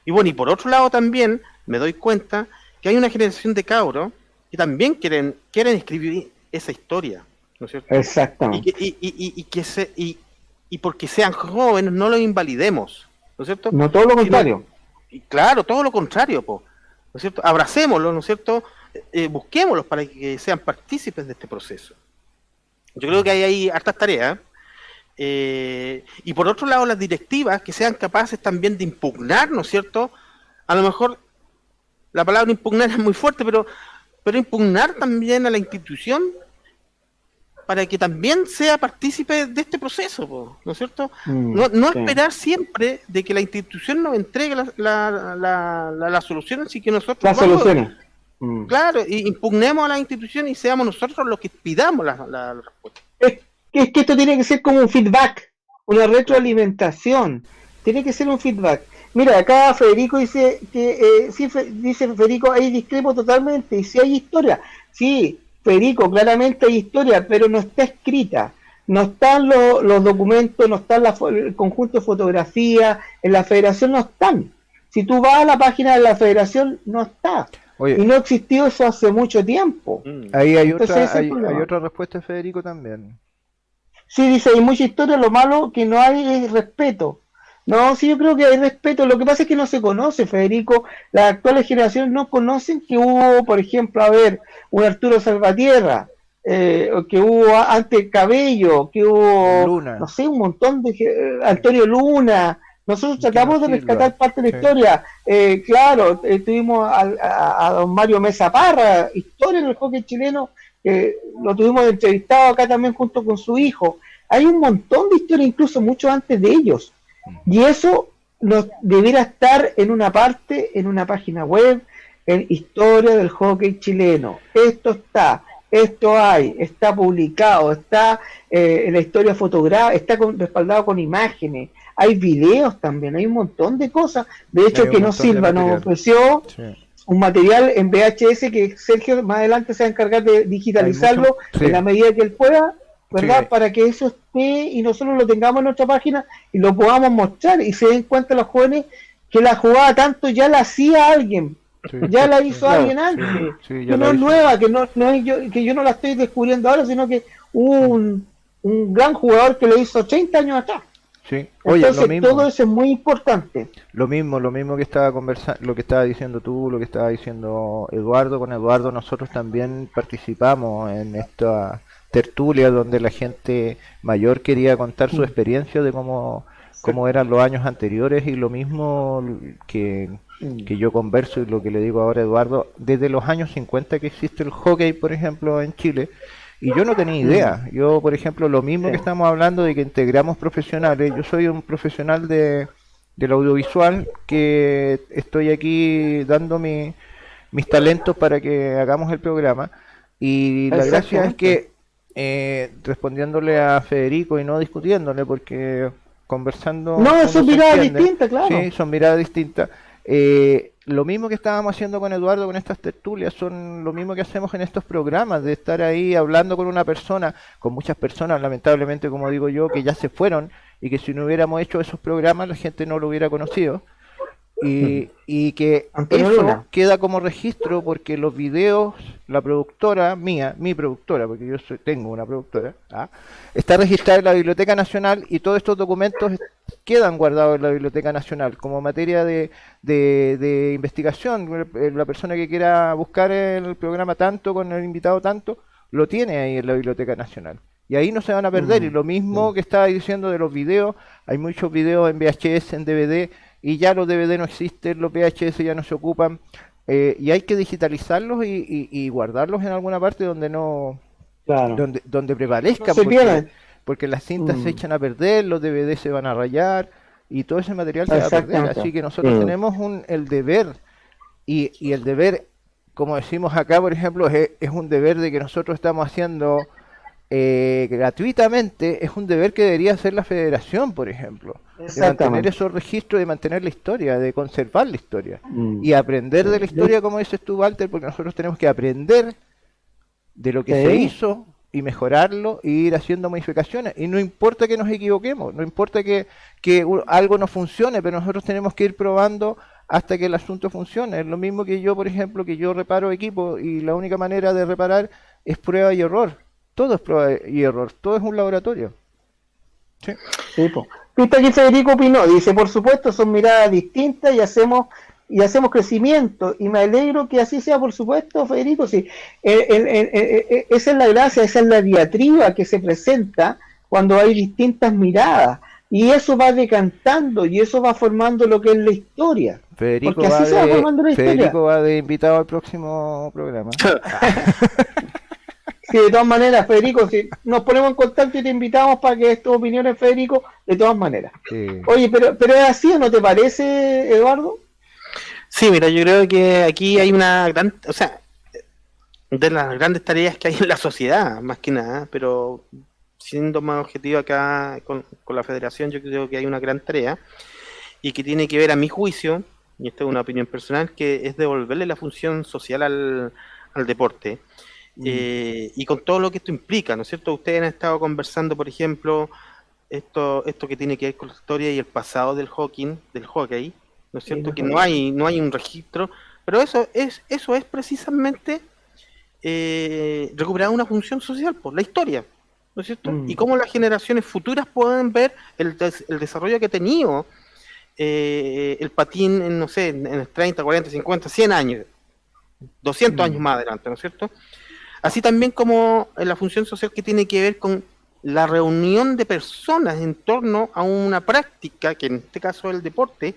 Y bueno, y por otro lado también me doy cuenta que hay una generación de cabros que también quieren escribir esa historia, ¿no es cierto? Exactamente. Y porque sean jóvenes no los invalidemos, ¿no es cierto? No, todo lo contrario. Claro, todo lo contrario, ¿no es cierto? Abracémoslos, ¿no es cierto? Busquémoslos para que sean partícipes de este proceso. Yo creo que hay hartas tareas. Y por otro lado, las directivas que sean capaces también de impugnar, ¿no es cierto? A lo mejor la palabra impugnar es muy fuerte, pero impugnar también a la institución para que también sea partícipe de este proceso, ¿no es cierto? No esperar siempre de que la institución nos entregue las soluciones y que nosotros las soluciones. Claro, y impugnemos a la institución y seamos nosotros los que pidamos la respuesta. Es que esto tiene que ser como un feedback, una retroalimentación, tiene que ser un feedback. Mira, acá Federico dice que, dice Federico, ahí discrepo totalmente, y si hay historia, sí, Federico, claramente hay historia, pero no está escrita, no están los documentos, no está el conjunto de fotografías, en la federación no están. Si tú vas a la página de la federación, no está. Oye, y no existió eso hace mucho tiempo. Ahí hay otra respuesta de Federico también. Sí, dice, hay mucha historia, lo malo que no hay es respeto. No, sí, yo creo que hay respeto. Lo que pasa es que no se conoce, Federico. Las actuales generaciones no conocen que hubo, por ejemplo, un Arturo Salvatierra, que hubo antes Cabello, que hubo, Luna. No sé, un montón de... Antonio Luna. Nosotros tratamos de rescatar parte de la historia. Claro, tuvimos a don Mario Mesa Parra, historia en el hockey chileno, lo tuvimos entrevistado acá también junto con su hijo. Hay un montón de historia, incluso mucho antes de ellos. Y eso debiera estar en una parte, en una página web, en historia del hockey chileno. Esto está publicado, está en la historia fotográfica, está respaldado con imágenes. Hay videos también, hay un montón de cosas. De hecho, que nos Silva nos ofreció un material en VHS que Sergio más adelante se va a encargar de digitalizarlo en la medida que él pueda, ¿verdad? Para que eso esté y nosotros lo tengamos en nuestra página y lo podamos mostrar y se den cuenta los jóvenes que la jugada tanto ya la hacía alguien, ya la hizo alguien antes, que no es nueva, que no es que yo no la estoy descubriendo ahora, sino que hubo un gran jugador que lo hizo 30 años atrás. Sí. Oye, entonces todo eso es muy importante. Lo mismo que estaba conversando, lo que estaba diciendo tú, lo que estaba diciendo Eduardo. Con Eduardo nosotros también participamos en esta tertulia donde la gente mayor quería contar su experiencia de cómo eran los años anteriores, y lo mismo que yo converso y lo que le digo ahora a Eduardo, desde los años 50 que existe el hockey, por ejemplo, en Chile. Y yo no tenía idea. Yo, por ejemplo, lo mismo que estamos hablando de que integramos profesionales, yo soy un profesional del audiovisual que estoy aquí dando mis talentos para que hagamos el programa. Y la gracia es que, respondiéndole a Federico y no discutiéndole, porque conversando... No, son miradas distintas, claro. Sí, son miradas distintas. lo mismo que estábamos haciendo con Eduardo con estas tertulias, son lo mismo que hacemos en estos programas, de estar ahí hablando con una persona, con muchas personas, lamentablemente, como digo yo, que ya se fueron, y que si no hubiéramos hecho esos programas la gente no lo hubiera conocido. Y que eso queda como registro porque los videos, la productora mía, mi productora, porque yo tengo una productora, está registrada en la Biblioteca Nacional y todos estos documentos quedan guardados en la Biblioteca Nacional como materia de investigación. La persona que quiera buscar el programa tanto con el invitado tanto, lo tiene ahí en la Biblioteca Nacional. Y ahí no se van a perder. Y lo mismo que estaba diciendo de los videos, hay muchos videos en VHS, en DVD, y ya los DVD no existen, los VHS ya no se ocupan, y hay que digitalizarlos y guardarlos en alguna parte donde no, donde prevalezcan, no porque las cintas se echan a perder, los DVD se van a rayar y todo ese material se va a perder. Así que nosotros tenemos el deber, y el deber, como decimos acá, por ejemplo, es un deber de que nosotros estamos haciendo gratuitamente, es un deber que debería hacer la federación, por ejemplo, de mantener esos registros, de mantener la historia, de conservar la historia y aprender de la historia, como dices tú, Walter, porque nosotros tenemos que aprender de lo que se hizo y mejorarlo e ir haciendo modificaciones, y no importa que nos equivoquemos, no importa que algo no funcione, pero nosotros tenemos que ir probando hasta que el asunto funcione. Es lo mismo que yo, por ejemplo, que yo reparo equipo, y la única manera de reparar es prueba y error. Todo es prueba y error, todo es un laboratorio. Sí. Viste aquí Federico opinó, dice, por supuesto son miradas distintas y hacemos crecimiento, y me alegro que así sea, por supuesto, Federico. Sí. Esa es la gracia, esa es la diatriba que se presenta cuando hay distintas miradas, y eso va decantando y eso va formando lo que es la historia. Federico va de invitado al próximo programa. Sí, de todas maneras, Federico, si nos ponemos en contacto y te invitamos para que des tus opiniones, Federico, de todas maneras. Sí. Oye, pero es así, ¿o no te parece, Eduardo? Sí, mira, yo creo que aquí hay una gran, o sea, de las grandes tareas que hay en la sociedad, más que nada, pero siendo más objetivo acá con la federación, yo creo que hay una gran tarea, y que tiene que ver, a mi juicio, y esta es una opinión personal, que es devolverle la función social al deporte. Y con todo lo que esto implica, ¿no es cierto? Ustedes han estado conversando, por ejemplo, esto que tiene que ver con la historia y el pasado del hockey, ¿no es cierto? Que no hay un registro, pero eso es precisamente recuperar una función social por la historia, ¿no es cierto? Y cómo las generaciones futuras pueden ver el desarrollo que ha tenido el patín en, no sé, en 30, 40, 50, 100 años, 200 años más adelante, ¿no es cierto? Así también como la función social que tiene que ver con la reunión de personas en torno a una práctica, que en este caso es el deporte,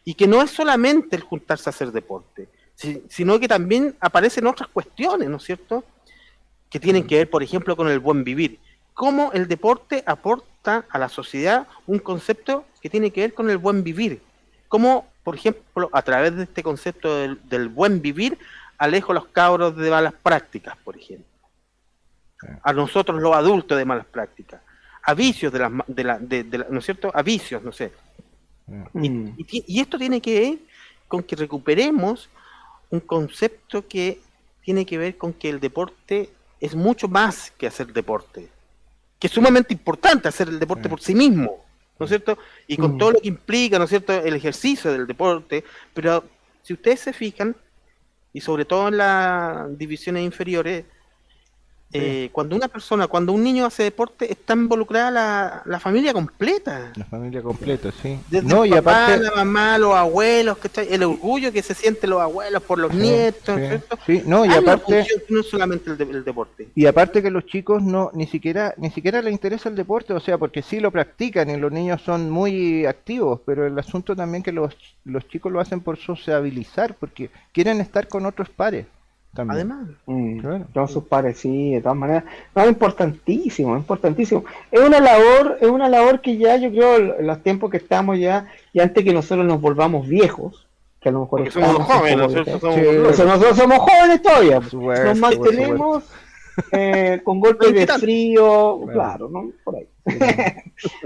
y que no es solamente el juntarse a hacer deporte, sino que también aparecen otras cuestiones, ¿no es cierto?, que tienen que ver, por ejemplo, con el buen vivir. Cómo el deporte aporta a la sociedad un concepto que tiene que ver con el buen vivir. Cómo, por ejemplo, a través de este concepto del buen vivir, alejo a los cabros de malas prácticas, por ejemplo. A nosotros los adultos de malas prácticas. A vicios ¿no es cierto? A vicios, no sé. Y esto tiene que ver con que recuperemos un concepto que tiene que ver con que el deporte es mucho más que hacer deporte. Que es sumamente importante hacer el deporte por sí mismo, ¿no es cierto? Y con todo lo que implica, ¿no es cierto?, el ejercicio del deporte. Pero si ustedes se fijan, y sobre todo en las divisiones inferiores, cuando un niño hace deporte, está involucrada la familia completa. La familia completa, sí. Desde el papá, la mamá, los abuelos, ¿cachai? El orgullo que se sienten los abuelos por los nietos, ¿cierto? Sí, no, y aparte, no solamente el deporte. Y aparte que los chicos ni siquiera les interesa el deporte, o sea, porque sí lo practican y los niños son muy activos, pero el asunto también que los chicos lo hacen por sociabilizar, porque quieren estar con otros pares. También. Además, todos sus pares, sí, de todas maneras. No, importantísimo. Es una labor que ya, yo creo, en los tiempos que estamos ya, y antes que nosotros nos volvamos viejos, que a lo mejor somos jóvenes, nosotros somos jóvenes todavía, nos mantenemos con golpes de frío, claro, ¿no? Por ahí.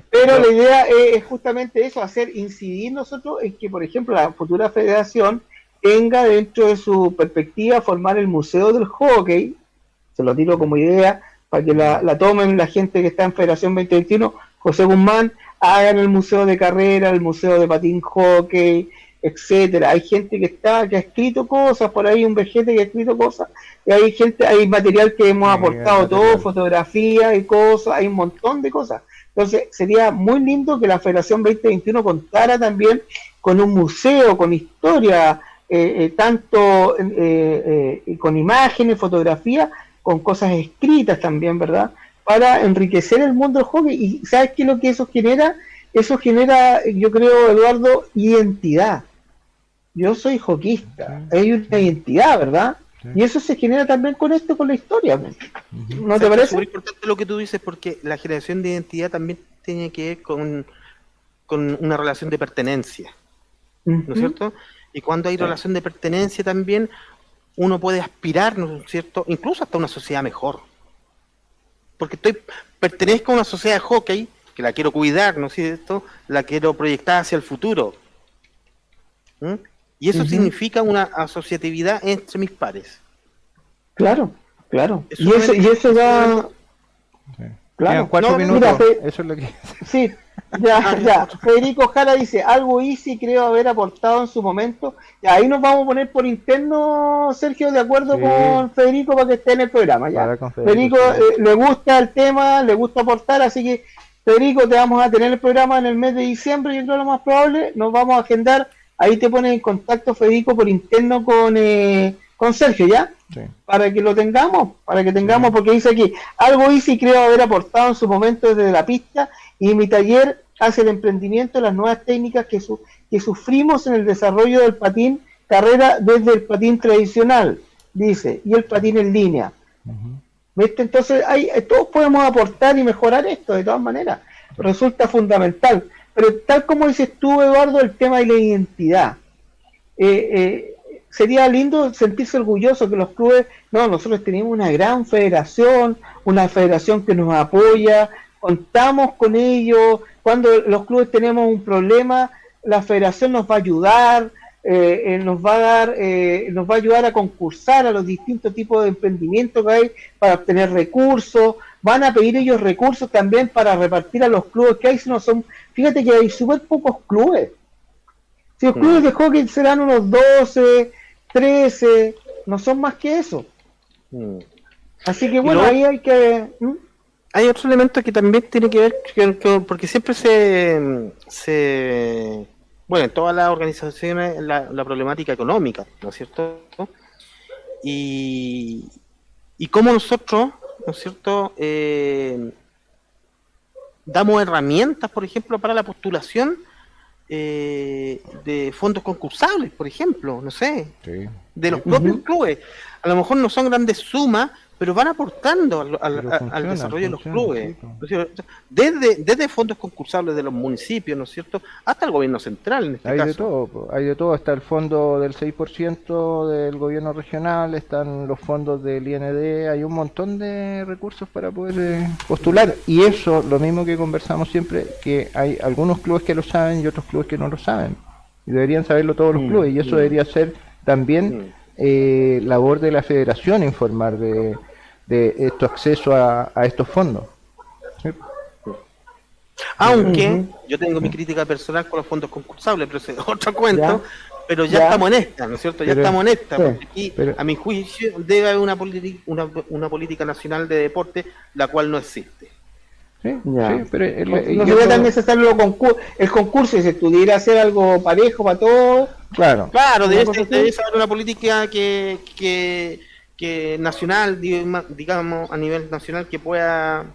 Pero la idea es justamente eso, incidir nosotros en que, por ejemplo, la futura federación tenga dentro de su perspectiva formar el Museo del Hockey. Se lo tiro como idea para que la tomen la gente que está en Federación 2021, José Guzmán, hagan el Museo de Carrera, el Museo de Patín Hockey, etcétera. Hay gente que ha escrito cosas, por ahí un vejete que ha escrito cosas, y hay material que hemos aportado todo, fotografías y cosas, hay un montón de cosas. Entonces sería muy lindo que la Federación 2021 contara también con un museo, con historia, tanto con imágenes, fotografías, con cosas escritas también, ¿verdad? Para enriquecer el mundo del hockey. ¿Y sabes qué es lo que eso genera? Eso genera, yo creo, Eduardo, identidad. Yo soy hockeyista, hay una identidad, ¿verdad? Sí. Y eso se genera también con esto, con la historia. ¿No te parece? Es muy importante lo que tú dices, porque la generación de identidad también tiene que ver con una relación de pertenencia, ¿no es cierto? Y cuando hay relación de pertenencia también, uno puede aspirar, ¿no es cierto?, incluso hasta una sociedad mejor. Porque pertenezco a una sociedad de hockey, que la quiero cuidar, ¿no es cierto?, la quiero proyectar hacia el futuro. Y eso significa una asociatividad entre mis pares. Claro. Y eso va... Sí. Claro. 4 minutos, mira, eso es lo que... Sí, ya. Federico Jara dice, algo easy creo haber aportado en su momento. Ya, ahí nos vamos a poner por interno, Sergio, de acuerdo con Federico para que esté en el programa. Ya. Federico le gusta el tema, le gusta aportar, así que Federico, te vamos a tener el programa en el mes de diciembre, yo creo lo más probable, nos vamos a agendar. Ahí te pones en contacto, Federico, por interno con Sergio, ¿ya? Sí. Para que lo tengamos, porque dice aquí, algo easy creo haber aportado en su momento desde la pista, y mi taller hace el emprendimiento de las nuevas técnicas que sufrimos en el desarrollo del patín carrera desde el patín tradicional, dice, y el patín en línea. ¿Viste? Entonces, todos podemos aportar y mejorar esto, de todas maneras. Resulta fundamental. Pero tal como dices tú, Eduardo, el tema de la identidad. Sería lindo sentirse orgulloso que los clubes, nosotros tenemos una gran federación, una federación que nos apoya, contamos con ellos, cuando los clubes tenemos un problema, la federación nos va a ayudar, nos va a ayudar a concursar a los distintos tipos de emprendimientos que hay para obtener recursos, van a pedir ellos recursos también para repartir a los clubes que hay, si no son, fíjate que hay súper pocos clubes. Si los clubes de hockey serán unos 12, 13, no son más que eso. Así que bueno, ahí hay que... Hay otro elemento que también tiene que ver porque siempre bueno, en todas las organizaciones la problemática económica, ¿no es cierto? Y cómo nosotros, ¿no es cierto?, damos herramientas, por ejemplo, para la postulación de fondos concursables, por ejemplo, no sé, de los propios clubes. A lo mejor no son grandes sumas, pero van aportando al desarrollo de los clubes. Desde fondos concursables de los municipios, ¿no es cierto?, hasta el gobierno central, en este caso. Hay de todo, está el fondo del 6% del gobierno regional, están los fondos del IND, hay un montón de recursos para poder postular, y eso, lo mismo que conversamos siempre, que hay algunos clubes que lo saben y otros clubes que no lo saben, y deberían saberlo todos los clubes, y eso debería ser también labor de la federación informar de este acceso a estos fondos. ¿Sí? Aunque yo tengo mi crítica personal con los fondos concursables, pero es otro cuento, pero ya estamos en esta, ¿no es cierto? Estamos en esta, porque aquí, a mi juicio, debe haber una política nacional de deporte, la cual no existe. Sí, pero no sería tan necesario el concurso, si se pudiera hacer algo parejo para todos. Claro, debe haber una política que nacional, digamos, a nivel nacional, que pueda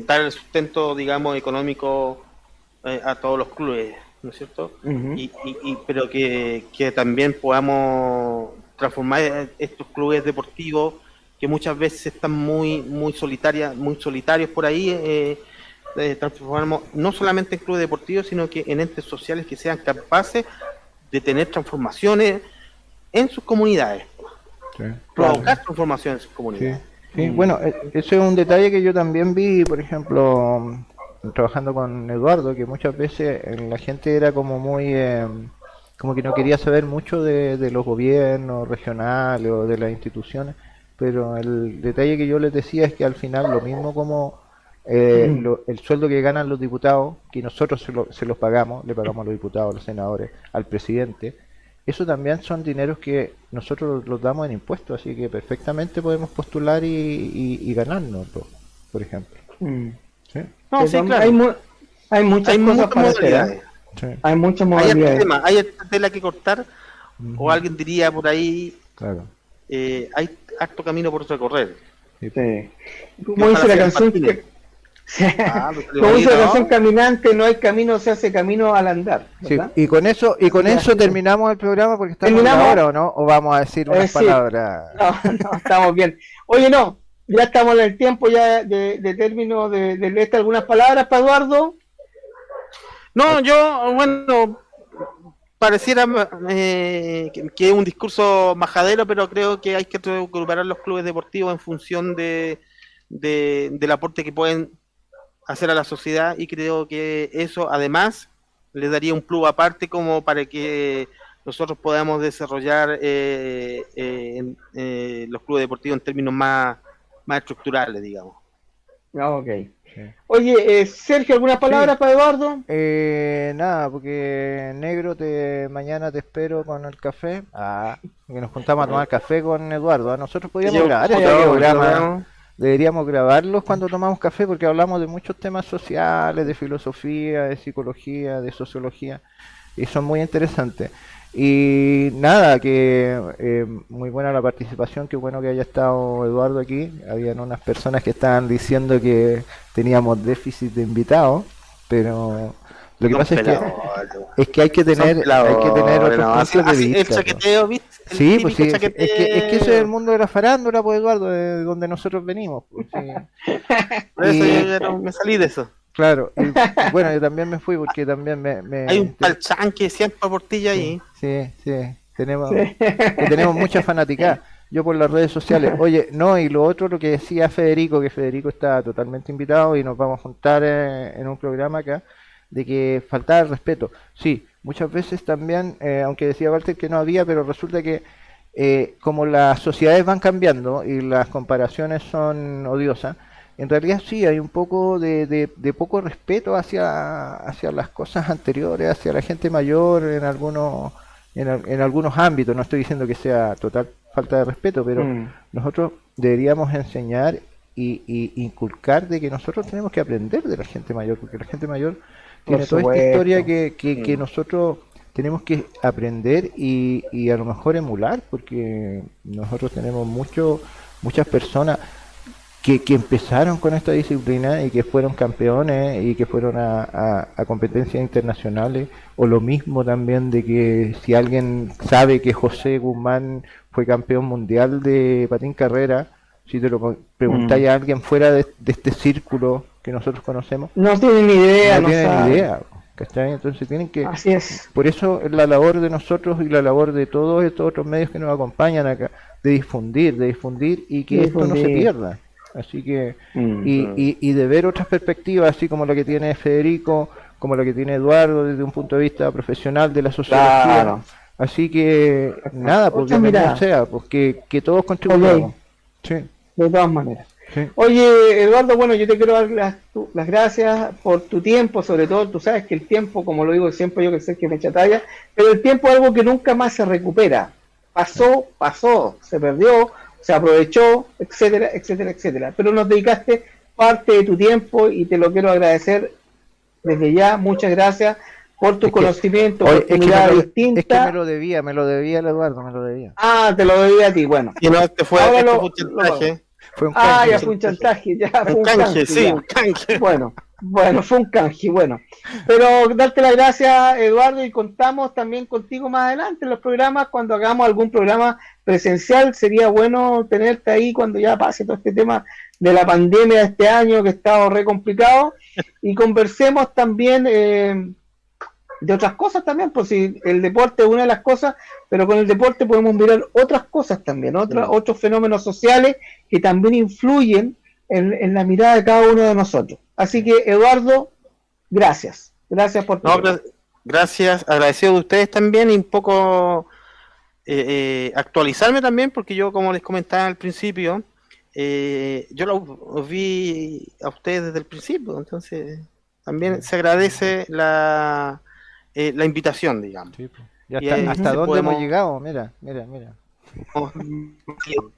dar el sustento, digamos, económico a todos los clubes, ¿no es cierto? Pero que también podamos transformar estos clubes deportivos que muchas veces están muy solitarios por ahí, transformamos no solamente en clubes deportivos, sino que en entes sociales que sean capaces de tener transformaciones en sus comunidades, provocar transformaciones en sus comunidades. Sí. Bueno, ese es un detalle que yo también vi, por ejemplo, trabajando con Eduardo, que muchas veces la gente era como muy, como que no quería saber mucho de los gobiernos regionales o de las instituciones, pero el detalle que yo les decía es que al final lo mismo como el sueldo que ganan los diputados, que nosotros se los pagamos, le pagamos a los diputados, a los senadores, al presidente, eso también son dineros que nosotros los damos en impuestos, así que perfectamente podemos postular y ganarnos, por ejemplo. ¿Sí? No, sí, claro. Hay muchas cosas para hacer. Sí. Hay muchas modalidades. Hay tela que cortar, o alguien diría por ahí, claro. Hay harto camino por recorrer. Sí. Como dice la canción, como dice la canción Caminante, no hay camino, se hace camino al andar. Sí. Y con eso terminamos el programa, porque estamos ahora, ¿o no? ¿O vamos a decir unas palabras? No, estamos bien. Oye, ya estamos en el tiempo ya de término de leer algunas palabras para Eduardo. No, bueno, pareciera que es un discurso majadero, pero creo que hay que recuperar los clubes deportivos en función del aporte que pueden hacer a la sociedad, y creo que eso además le daría un plus aparte como para que nosotros podamos desarrollar los clubes deportivos en términos más estructurales, digamos. Ok. Sí. Oye, Sergio, ¿algunas palabras para Eduardo? Nada, porque negro, mañana te espero con el café. Que nos juntamos a tomar café con Eduardo. Nosotros podríamos grabar este programa. Deberíamos grabarlos cuando tomamos café, porque hablamos de muchos temas sociales, de filosofía, de psicología, de sociología, y son muy interesantes. Y nada, que muy buena la participación, qué bueno que haya estado Eduardo aquí. Habían unas personas que estaban diciendo que teníamos déficit de invitados, pero lo que pasa es que hay que tener otros puntos de vista. El chaqueteo, ¿viste? Sí, pues sí, es que ese es el mundo de la farándula, pues Eduardo, de donde nosotros venimos. Pues, sí. Por eso yo ya no me salí de eso. Claro, y, bueno, yo también me fui porque también hay un palchanque siempre por ti ahí. Sí, tenemos mucha fanaticada. Yo por las redes sociales. Oye, no, y lo otro, lo que decía Federico, que Federico está totalmente invitado y nos vamos a juntar en un programa acá, de que faltaba el respeto. Sí, muchas veces también, aunque decía Walter que no había, pero resulta que como las sociedades van cambiando y las comparaciones son odiosas, en realidad sí hay un poco de poco respeto hacia las cosas anteriores, hacia la gente mayor en algunos ámbitos. No estoy diciendo que sea total falta de respeto, pero nosotros deberíamos enseñar y inculcar de que nosotros tenemos que aprender de la gente mayor, porque la gente mayor tiene toda esta historia que nosotros tenemos que aprender y a lo mejor emular, porque nosotros tenemos muchas personas que empezaron con esta disciplina y que fueron campeones y que fueron a competencias internacionales, o lo mismo también de que si alguien sabe que José Guzmán fue campeón mundial de patín carrera, si te lo preguntáis a alguien fuera de este círculo que nosotros conocemos, no tienen ni idea, no tienen ni idea, ¿cachai? Entonces tienen que, así es. Por eso la labor de nosotros y la labor de todos estos otros medios que nos acompañan acá, de difundir y que esto no se pierda. Así que y de ver otras perspectivas, así como la que tiene Federico, como la que tiene Eduardo desde un punto de vista profesional de la sociología. Claro. Así que nada, pues bienvenido sea, pues que todos contribuyamos. Sí. De todas maneras. Sí. Oye, Eduardo, bueno, yo te quiero dar las gracias por tu tiempo, sobre todo. Tú sabes que el tiempo, como lo digo siempre yo, que sé que me echa talla, pero el tiempo es algo que nunca más se recupera. Pasó, se perdió, se aprovechó, etcétera, etcétera, etcétera. Pero nos dedicaste parte de tu tiempo y te lo quiero agradecer desde ya. Muchas gracias por tu conocimiento, por tu mirada distinta. Es que me lo debía el Eduardo, me lo debía. Ah, te lo debía a ti, bueno. Y no, fue un chantaje. Fue un canje. Ya fue un chantaje, un canje, sí, un canje. Bueno, fue un canje, bueno. Pero darte las gracias, Eduardo, y contamos también contigo más adelante en los programas, cuando hagamos algún programa presencial. Sería bueno tenerte ahí cuando ya pase todo este tema de la pandemia de este año, que ha estado re complicado, y conversemos también de otras cosas también, pues si el deporte es una de las cosas, pero con el deporte podemos mirar otras cosas también, otros fenómenos sociales que también influyen en la mirada de cada uno de nosotros. Así que, Eduardo, gracias. Gracias por todo. No, gracias, agradecido de ustedes también y un poco actualizarme también, porque yo, como les comentaba al principio, yo los vi a ustedes desde el principio, entonces también se agradece la invitación, digamos. Sí, pues. ¿Y hasta dónde hemos llegado? Mira.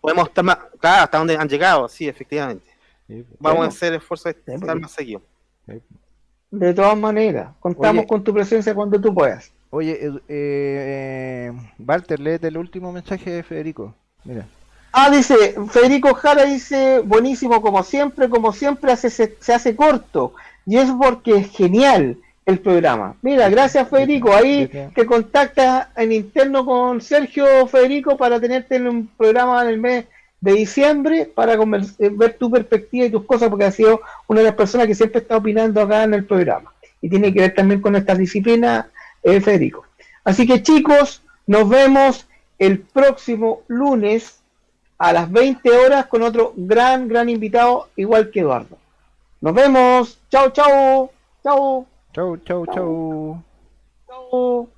Podemos estar más, claro, hasta donde han llegado, sí, efectivamente. Sí, Vamos a hacer esfuerzo de estar más seguido. De todas maneras, contamos con tu presencia cuando tú puedas. Oye, Walter, léete el último mensaje de Federico. Mira. Dice, Federico Jara dice, buenísimo como siempre se hace corto. Y es porque es genial el programa. Mira, gracias Federico. Ahí te contactas en interno con Sergio, Federico, para tenerte en un programa en el mes de diciembre para ver tu perspectiva y tus cosas, porque has sido una de las personas que siempre está opinando acá en el programa. Y tiene que ver también con esta disciplina, Federico. Así que chicos, nos vemos el próximo lunes a las 20 horas con otro gran invitado, igual que Eduardo. Nos vemos. Chao. Chau. Chao.